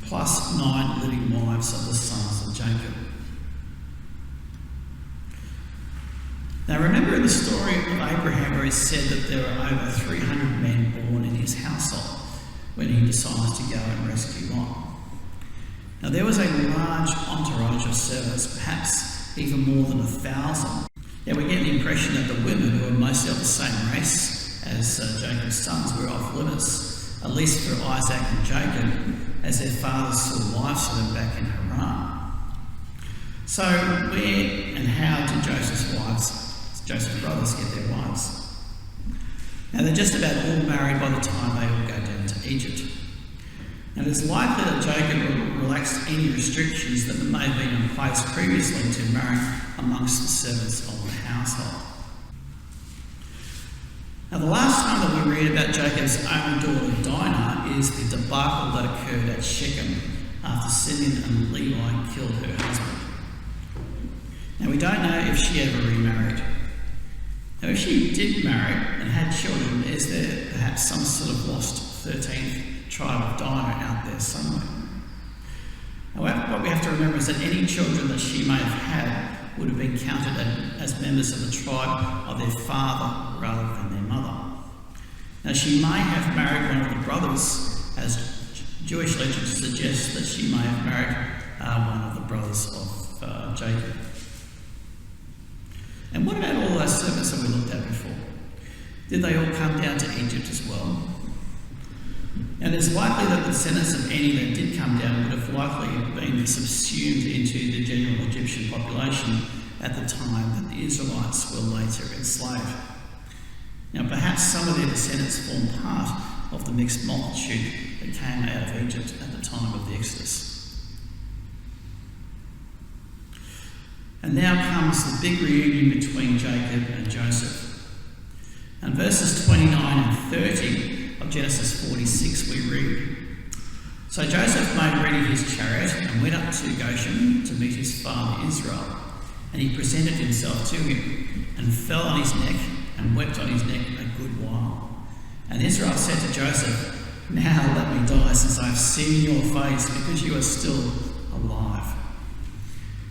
plus 9 living wives of the sons of Jacob. Now, remember in the story of Abraham where it said that there are over 300 men born in his household when he decides to go and rescue Lot. Now, there was a large entourage of servants, perhaps even more than 1,000. Now, we get the impression that the women, who were mostly of the same race as Jacob's sons, were off limits, at least for Isaac and Jacob, as their fathers saw wives for them back in Haran. So, where and how did Joseph's brothers get their wives? Now, they're just about all married by the time they all go down to Egypt. And it's likely that Jacob relaxed any restrictions that may have been in place previously to marry amongst the servants of the household. Now, the last time that we read about Jacob's only daughter Dinah is the debacle that occurred at Shechem after Simeon and Levi killed her husband. Now, we don't know if she ever remarried. Now, if she did marry and had children, is there perhaps some sort of lost 13th tribe of Dinah out there somewhere? However, what we have to remember is that any children that she may have had would have been counted as members of the tribe of their father rather than their mother. Now, she may have married one of the brothers, as Jewish legend suggests that she may have married one of the brothers of Jacob. And what about all those servants that we looked at before? Did they all come down to Egypt as well? And it's likely that the descendants of any that did come down would have likely been subsumed into the general Egyptian population at the time that the Israelites were later enslaved. Now, perhaps some of their descendants formed part of the mixed multitude that came out of Egypt at the time of the Exodus. And now comes the big reunion between Jacob and Joseph. And verses 29 and 30 of Genesis 46 we read, "So Joseph made ready his chariot and went up to Goshen to meet his father Israel. And he presented himself to him and fell on his neck and wept on his neck a good while. And Israel said to Joseph, 'Now let me die, since I have seen your face, because you are still alive.'"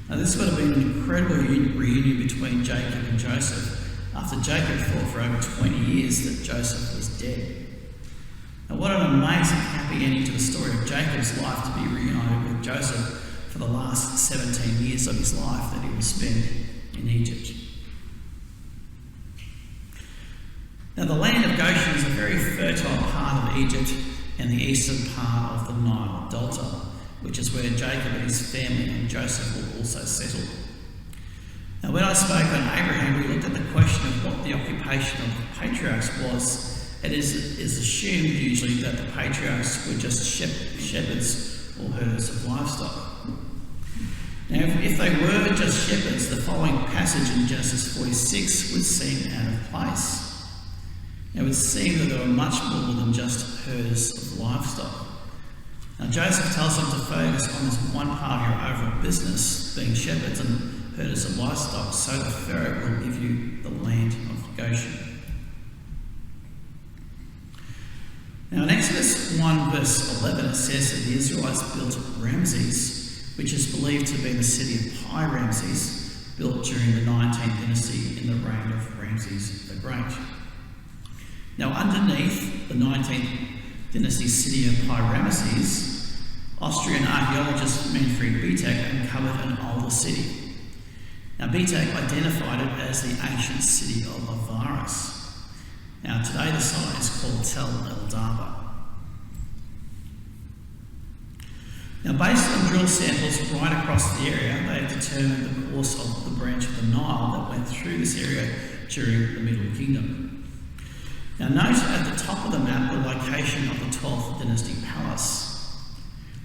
Now this would have been an incredible reunion between Jacob and Joseph, after Jacob thought for over 20 years that Joseph was dead. Now what an amazing happy ending to the story of Jacob's life, to be reunited with Joseph for the last 17 years of his life that he will spend in Egypt. Now the land of Goshen is a very fertile part of Egypt and the eastern part of the Nile Delta, which is where Jacob and his family and Joseph will also settle. Now when I spoke on Abraham, we looked at the question of what the occupation of the patriarchs was. It is assumed usually that the patriarchs were just shepherds or herders of livestock. Now if they were just shepherds, the following passage in Genesis 46 would seem out of place. It would seem that they were much more than just herders of livestock. Now Joseph tells them to focus on this one part of your overall business, being shepherds and herders of livestock, so the Pharaoh will give you the land of Goshen. Now in Exodus 1 verse 11 it says that the Israelites built Ramses, which is believed to be the city of Pi Ramses, built during the 19th dynasty in the reign of Ramses the Great. Now underneath the 19th dynasty city of Pi Ramses, Austrian archaeologist Manfred Waite uncovered an older city. Now Waite identified it as the ancient city of Avaris. Now today the site is called Tel El Daba. Now based on drill samples right across the area, they have determined the course of the branch of the Nile that went through this area during the Middle Kingdom. Now note at the top of the map the location of the 12th dynasty palace.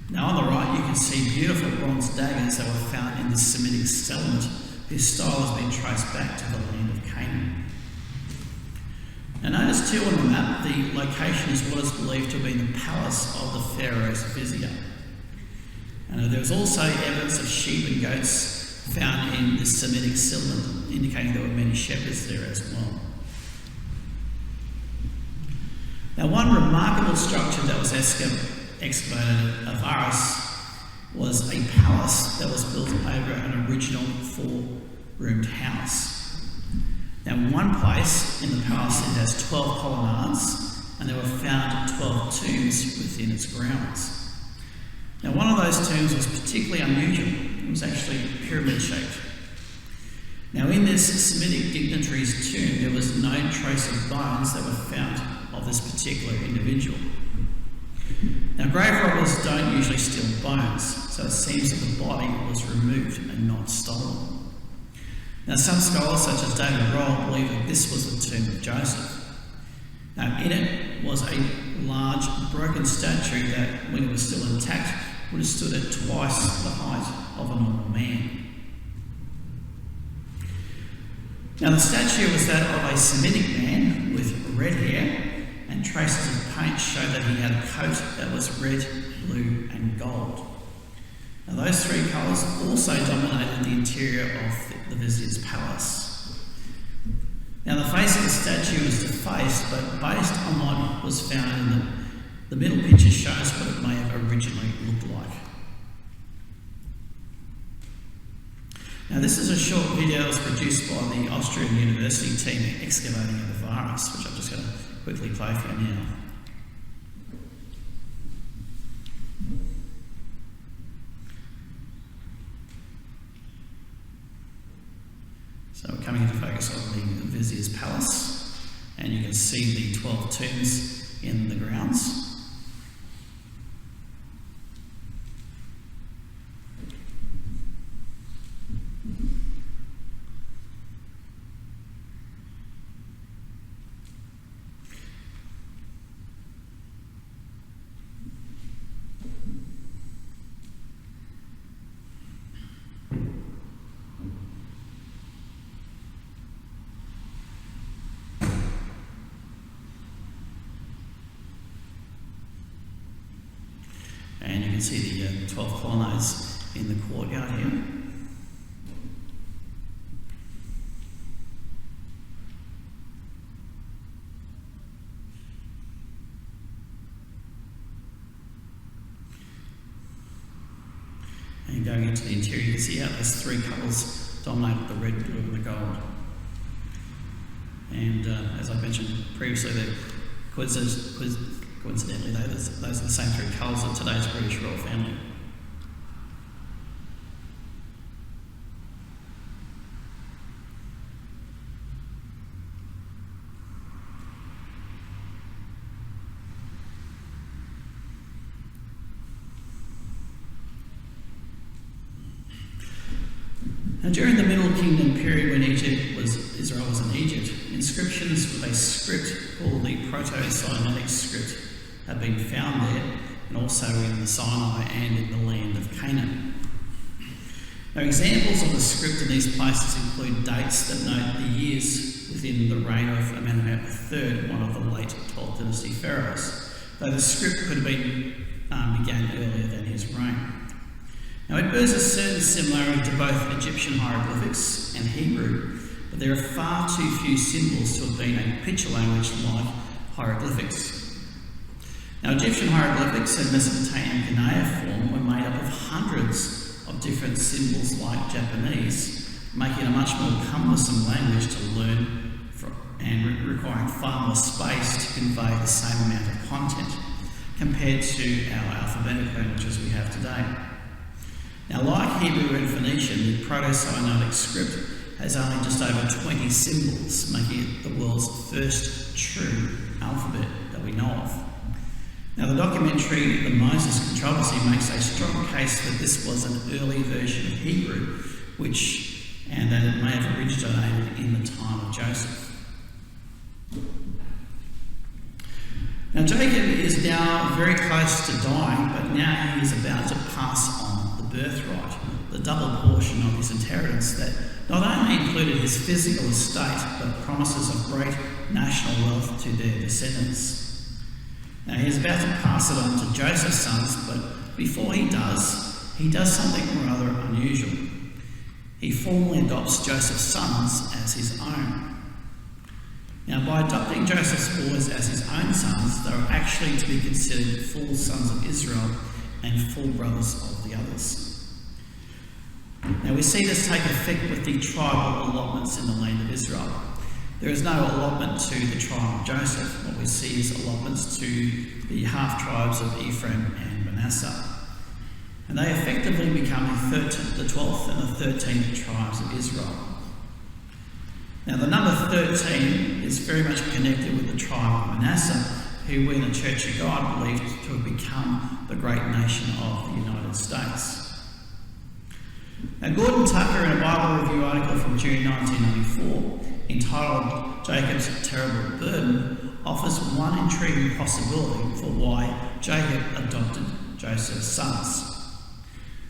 Now on the right you can see beautiful bronze daggers that were found in the Semitic settlement, whose style has been traced back to the land of Canaan. Now notice too on the map the location is what is believed to be the palace of the Pharaoh's vizier. And there was also evidence of sheep and goats found in the Semitic settlement, indicating there were many shepherds there as well. Now one remarkable structure that was excavated at Avaris was a palace that was built over an original 4-roomed house. Now in one place in the palace it has 12 colonnades, and there were found 12 tombs within its grounds. Now one of those tombs was particularly unusual. It was actually pyramid shaped. Now in this Semitic dignitary's tomb there was no trace of bones that were found of this particular individual. Now grave robbers don't usually steal bones, so it seems that the body was removed and not stolen. Now some scholars such as David Roll believe that this was the tomb of Joseph. Now in it was a large broken statue that, when it was still intact, would have stood at twice the height of a normal man. Now the statue was that of a Semitic man with red hair, and traces of paint show that he had a coat that was red, blue and gold. Now those three colours also dominated the interior of the vizier's palace. Now the face of the statue is defaced, but based on what was found in the middle picture shows what it may have originally looked like. Now this is a short video that was produced by the Austrian University team excavating at Avaris, which I'm just going to quickly play for you now. So we're coming into focus on the vizier's palace, and you can see the 12 tombs in the grounds. And you can see the 12 colonnades in the courtyard here. And going into the interior, you can see how those three colours dominate: the red, blue and the gold. And as I mentioned previously, coincidentally, those are the same three colours of today's British royal family. Now, during the Middle Kingdom period, when Israel was in Egypt, inscriptions with a script called the Proto-Sinaitic script have been found there, and also in the Sinai and in the land of Canaan. Now, examples of the script in these places include dates that note the years within the reign of Amenhotep III, one of the late 12th dynasty pharaohs, though the script could have began earlier than his reign. Now, it bears a certain similarity to both Egyptian hieroglyphics and Hebrew, but there are far too few symbols to have been a picture language like hieroglyphics. Now, Egyptian hieroglyphics and Mesopotamian cuneiform were made up of hundreds of different symbols like Japanese, making it a much more cumbersome language to learn and requiring far more space to convey the same amount of content compared to our alphabetic languages we have today. Now, like Hebrew and Phoenician, the Proto-Sinaitic script has only just over 20 symbols, making it the world's first true alphabet that we know of. Now, the documentary The Moses Controversy makes a strong case that this was an early version of Hebrew, and that it may have originated in the time of Joseph. Now, Jacob is now very close to dying, but now he is about to pass on birthright, the double portion of his inheritance that not only included his physical estate but promises of great national wealth to their descendants. Now, he's about to pass it on to Joseph's sons, but before he does something rather unusual. He formally adopts Joseph's sons as his own. Now, by adopting Joseph's boys as his own sons, they were actually to be considered full sons of Israel and full brothers of the others. Now, we see this take effect with the tribal allotments in the land of Israel. There is no allotment to the tribe of Joseph. What we see is allotments to the half-tribes of Ephraim and Manasseh. And they effectively become the 12th and the 13th tribes of Israel. Now, the number 13 is very much connected with the tribe of Manasseh, who we in the Church of God believe to have become the great nation of the United States. Now, Gordon Tucker, in a Bible Review article from June 1994, entitled Jacob's Terrible Burden, offers one intriguing possibility for why Jacob adopted Joseph's sons.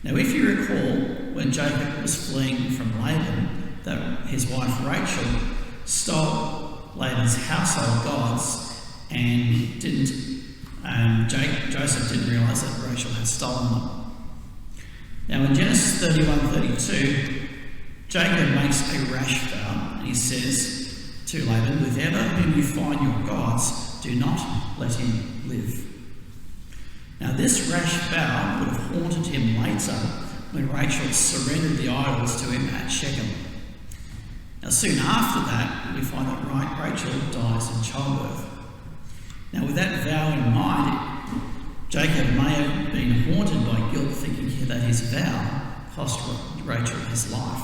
Now, if you recall, when Jacob was fleeing from Laban, that his wife Rachel stole Laban's household gods, and Joseph didn't realise that Rachel had stolen them. Now, in Genesis 31:32, Jacob makes a rash vow, and he says to Laban, "With ever whom you find your gods, do not let him live." Now, this rash vow would have haunted him later when Rachel surrendered the idols to him at Shechem. Now, soon after that, we find that Rachel dies in childbirth. Now, with that vow in mind, Jacob may have been haunted by guilt, thinking that his vow cost Rachel his life.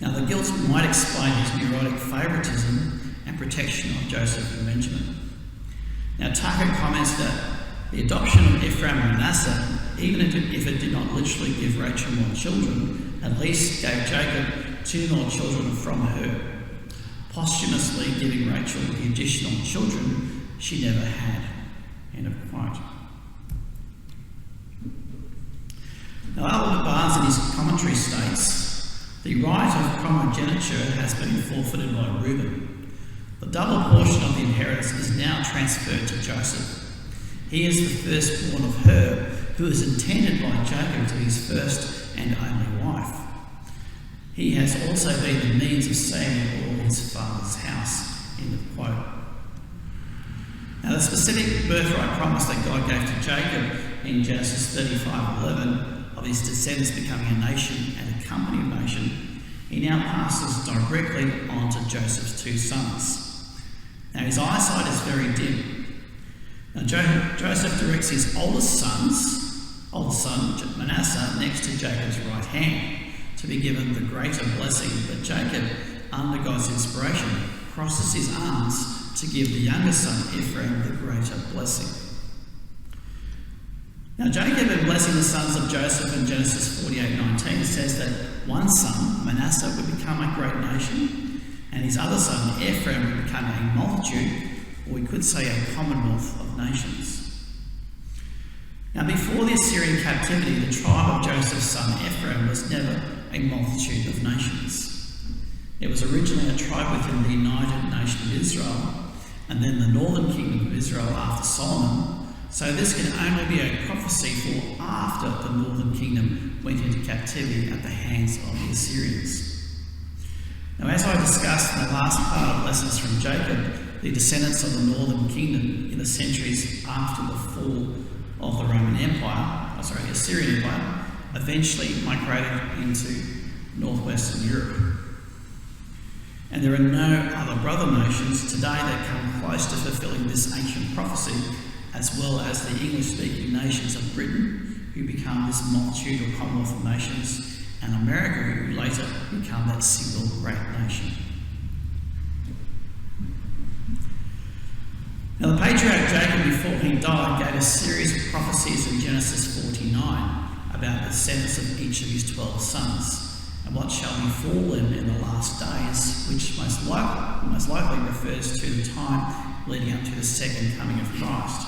Now, the guilt might explain his neurotic favouritism and protection of Joseph and Benjamin. Now, Tucker comments that the adoption of Ephraim and Manasseh, even if it did not literally give Rachel more children, at least gave Jacob 2 more children from her, posthumously giving Rachel the additional children she never had. End of quote. Now, Albert Barnes in his commentary states, the right of primogeniture has been forfeited by Reuben. The double portion of the inheritance is now transferred to Joseph. He is the firstborn of her, who is intended by Jacob to be his first and only wife. He has also been the means of saving all his father's house." End of quote. Now, the specific birthright promise that God gave to Jacob in Genesis 35:11 of his descendants becoming a nation and a company of nation, he now passes directly on to Joseph's two sons. Now, his eyesight is very dim. Now, Joseph directs his oldest son, Manasseh, next to Jacob's right hand to be given the greater blessing, but Jacob, under God's inspiration, crosses his arms to give the younger son, Ephraim, the greater blessing. Now, Jacob, in blessing the sons of Joseph in Genesis 48:19, says that one son, Manasseh, would become a great nation, and his other son, Ephraim, would become a multitude, or we could say a commonwealth of nations. Now, before the Assyrian captivity, the tribe of Joseph's son Ephraim was never a multitude of nations. It was originally a tribe within the united nation of Israel, and then the northern kingdom of Israel after Solomon. So this can only be a prophecy for after the northern kingdom went into captivity at the hands of the Assyrians. Now, as I discussed in the last part of lessons from Jacob, the descendants of the northern kingdom in the centuries after the fall of the the Assyrian Empire, eventually migrated into northwestern Europe. And there are no other brother nations today that come close to fulfilling this ancient prophecy, as well as the English-speaking nations of Britain, who become this multitude or commonwealth of nations, and America, who later become that single great nation. Now, the patriarch Jacob, before he died, gave a series of prophecies in Genesis 49 about the descendants of each of his 12 sons, and what shall befall them in the last days, which most likely refers to the time leading up to the second coming of Christ.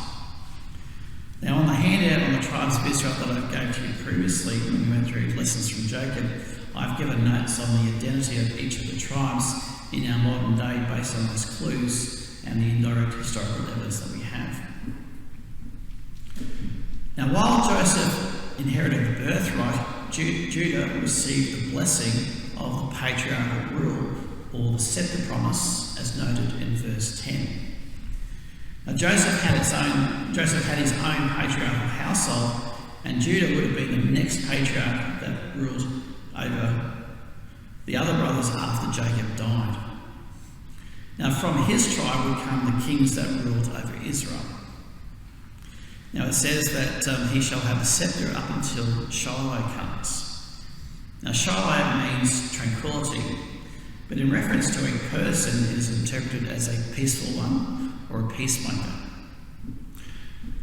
Now, on the handout on the tribes of Israel that I gave to you previously when we went through lessons from Jacob, I've given notes on the identity of each of the tribes in our modern day based on those clues and the indirect historical evidence that we have. Now, while Joseph inherited the birthright, Judah received the blessing of the patriarchal rule, or the scepter promise, as noted in verse 10. Now, Joseph had his own patriarchal household, and Judah would have been the next patriarch that ruled over the other brothers after Jacob died. Now, from his tribe would come the kings that ruled over Israel. Now, it says that he shall have a scepter up until Shiloh comes. Now, Shiloh means tranquility, but in reference to a person, it is interpreted as a peaceful one or a peacemaker.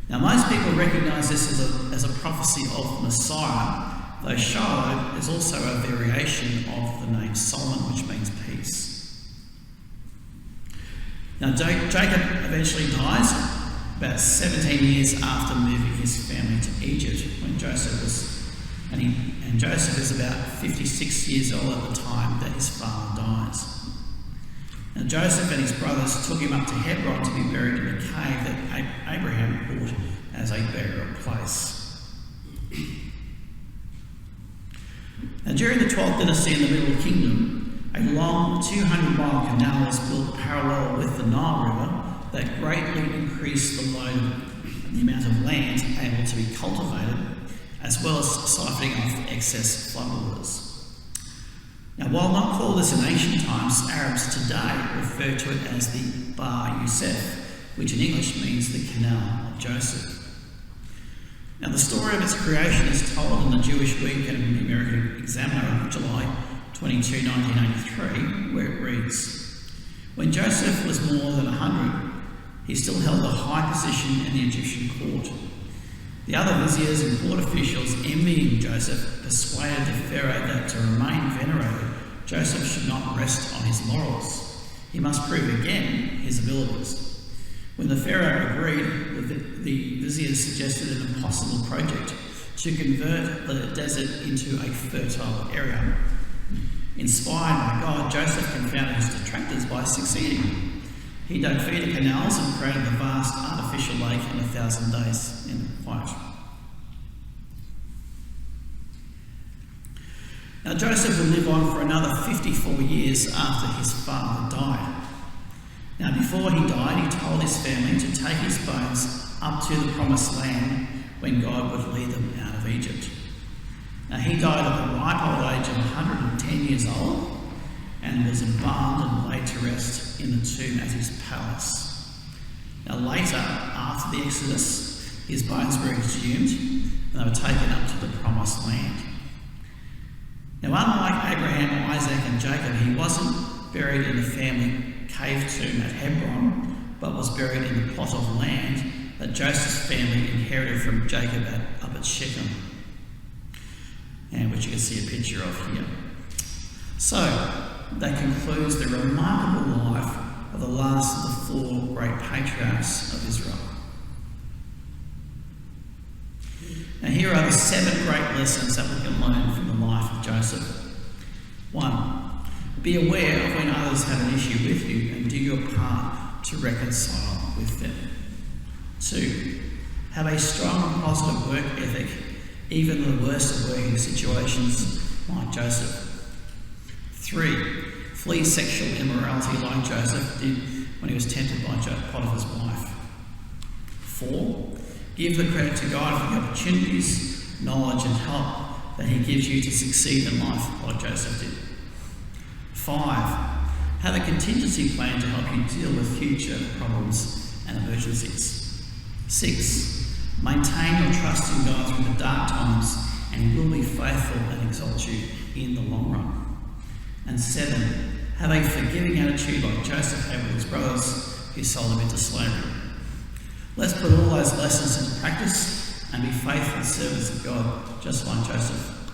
Now, most people recognise this as a prophecy of Messiah, though Shiloh is also a variation of the name Solomon, which means peace. Now, Jacob eventually dies about 17 years after moving his family to Egypt, when Joseph is about 56 years old at the time that his father dies. Now, Joseph and his brothers took him up to Hebron to be buried in a cave that Abraham bought as a burial place. Now, during the 12th dynasty in the Middle Kingdom, a long 200-mile canal was built parallel with the Nile River that greatly increased the amount of land able to be cultivated, as well as siphoning off excess floodwaters. Now, while not called this in ancient times, Arabs today refer to it as the Bar Yusuf, which in English means the Canal of Joseph. Now, the story of its creation is told in the Jewish Week and the American Examiner of July 22, 1983, where it reads, "When Joseph was more than 100, he still held a high position in the Egyptian court. The other viziers and court officials, envying Joseph, persuaded the Pharaoh that to remain venerated, Joseph should not rest on his laurels. He must prove again his abilities. When the Pharaoh agreed, the viziers suggested an impossible project to convert the desert into a fertile area. Inspired by God, Joseph confounded his detractors by succeeding. He dug feeder canals and created the vast artificial lake in 1,000 days, in quote. Now Joseph would live on for another 54 years after his father died. Now before he died, he told his family to take his bones up to the promised land when God would lead them out of Egypt. Now he died at the ripe old age of 110 years old and was embalmed and laid to rest in the tomb at his palace. Now later, after the Exodus, his bones were exhumed and they were taken up to the promised land. Now unlike Abraham, Isaac and Jacob, he wasn't buried in the family cave tomb at Hebron, but was buried in the plot of land that Joseph's family inherited from Jacob up at Shechem, and which you can see a picture of here. So, that concludes the remarkable life of the last of the 4 great patriarchs of Israel. Now here are the 7 great lessons that we can learn from the life of Joseph. 1. Be aware of when others have an issue with you and do your part to reconcile with them. 2. Have a strong and positive work ethic, even in the worst of working situations like Joseph. 3. Flee sexual immorality like Joseph did when he was tempted by Potiphar's wife. 4. Give the credit to God for the opportunities, knowledge and help that he gives you to succeed in life like Joseph did. 5. Have a contingency plan to help you deal with future problems and emergencies. 6. Maintain your trust in God through the dark times and he will be faithful and exalt you in the long run. And 7. Have a forgiving attitude like Joseph had with his brothers who sold him into slavery. Let's put all those lessons into practice and be faithful servants of God, just like Joseph.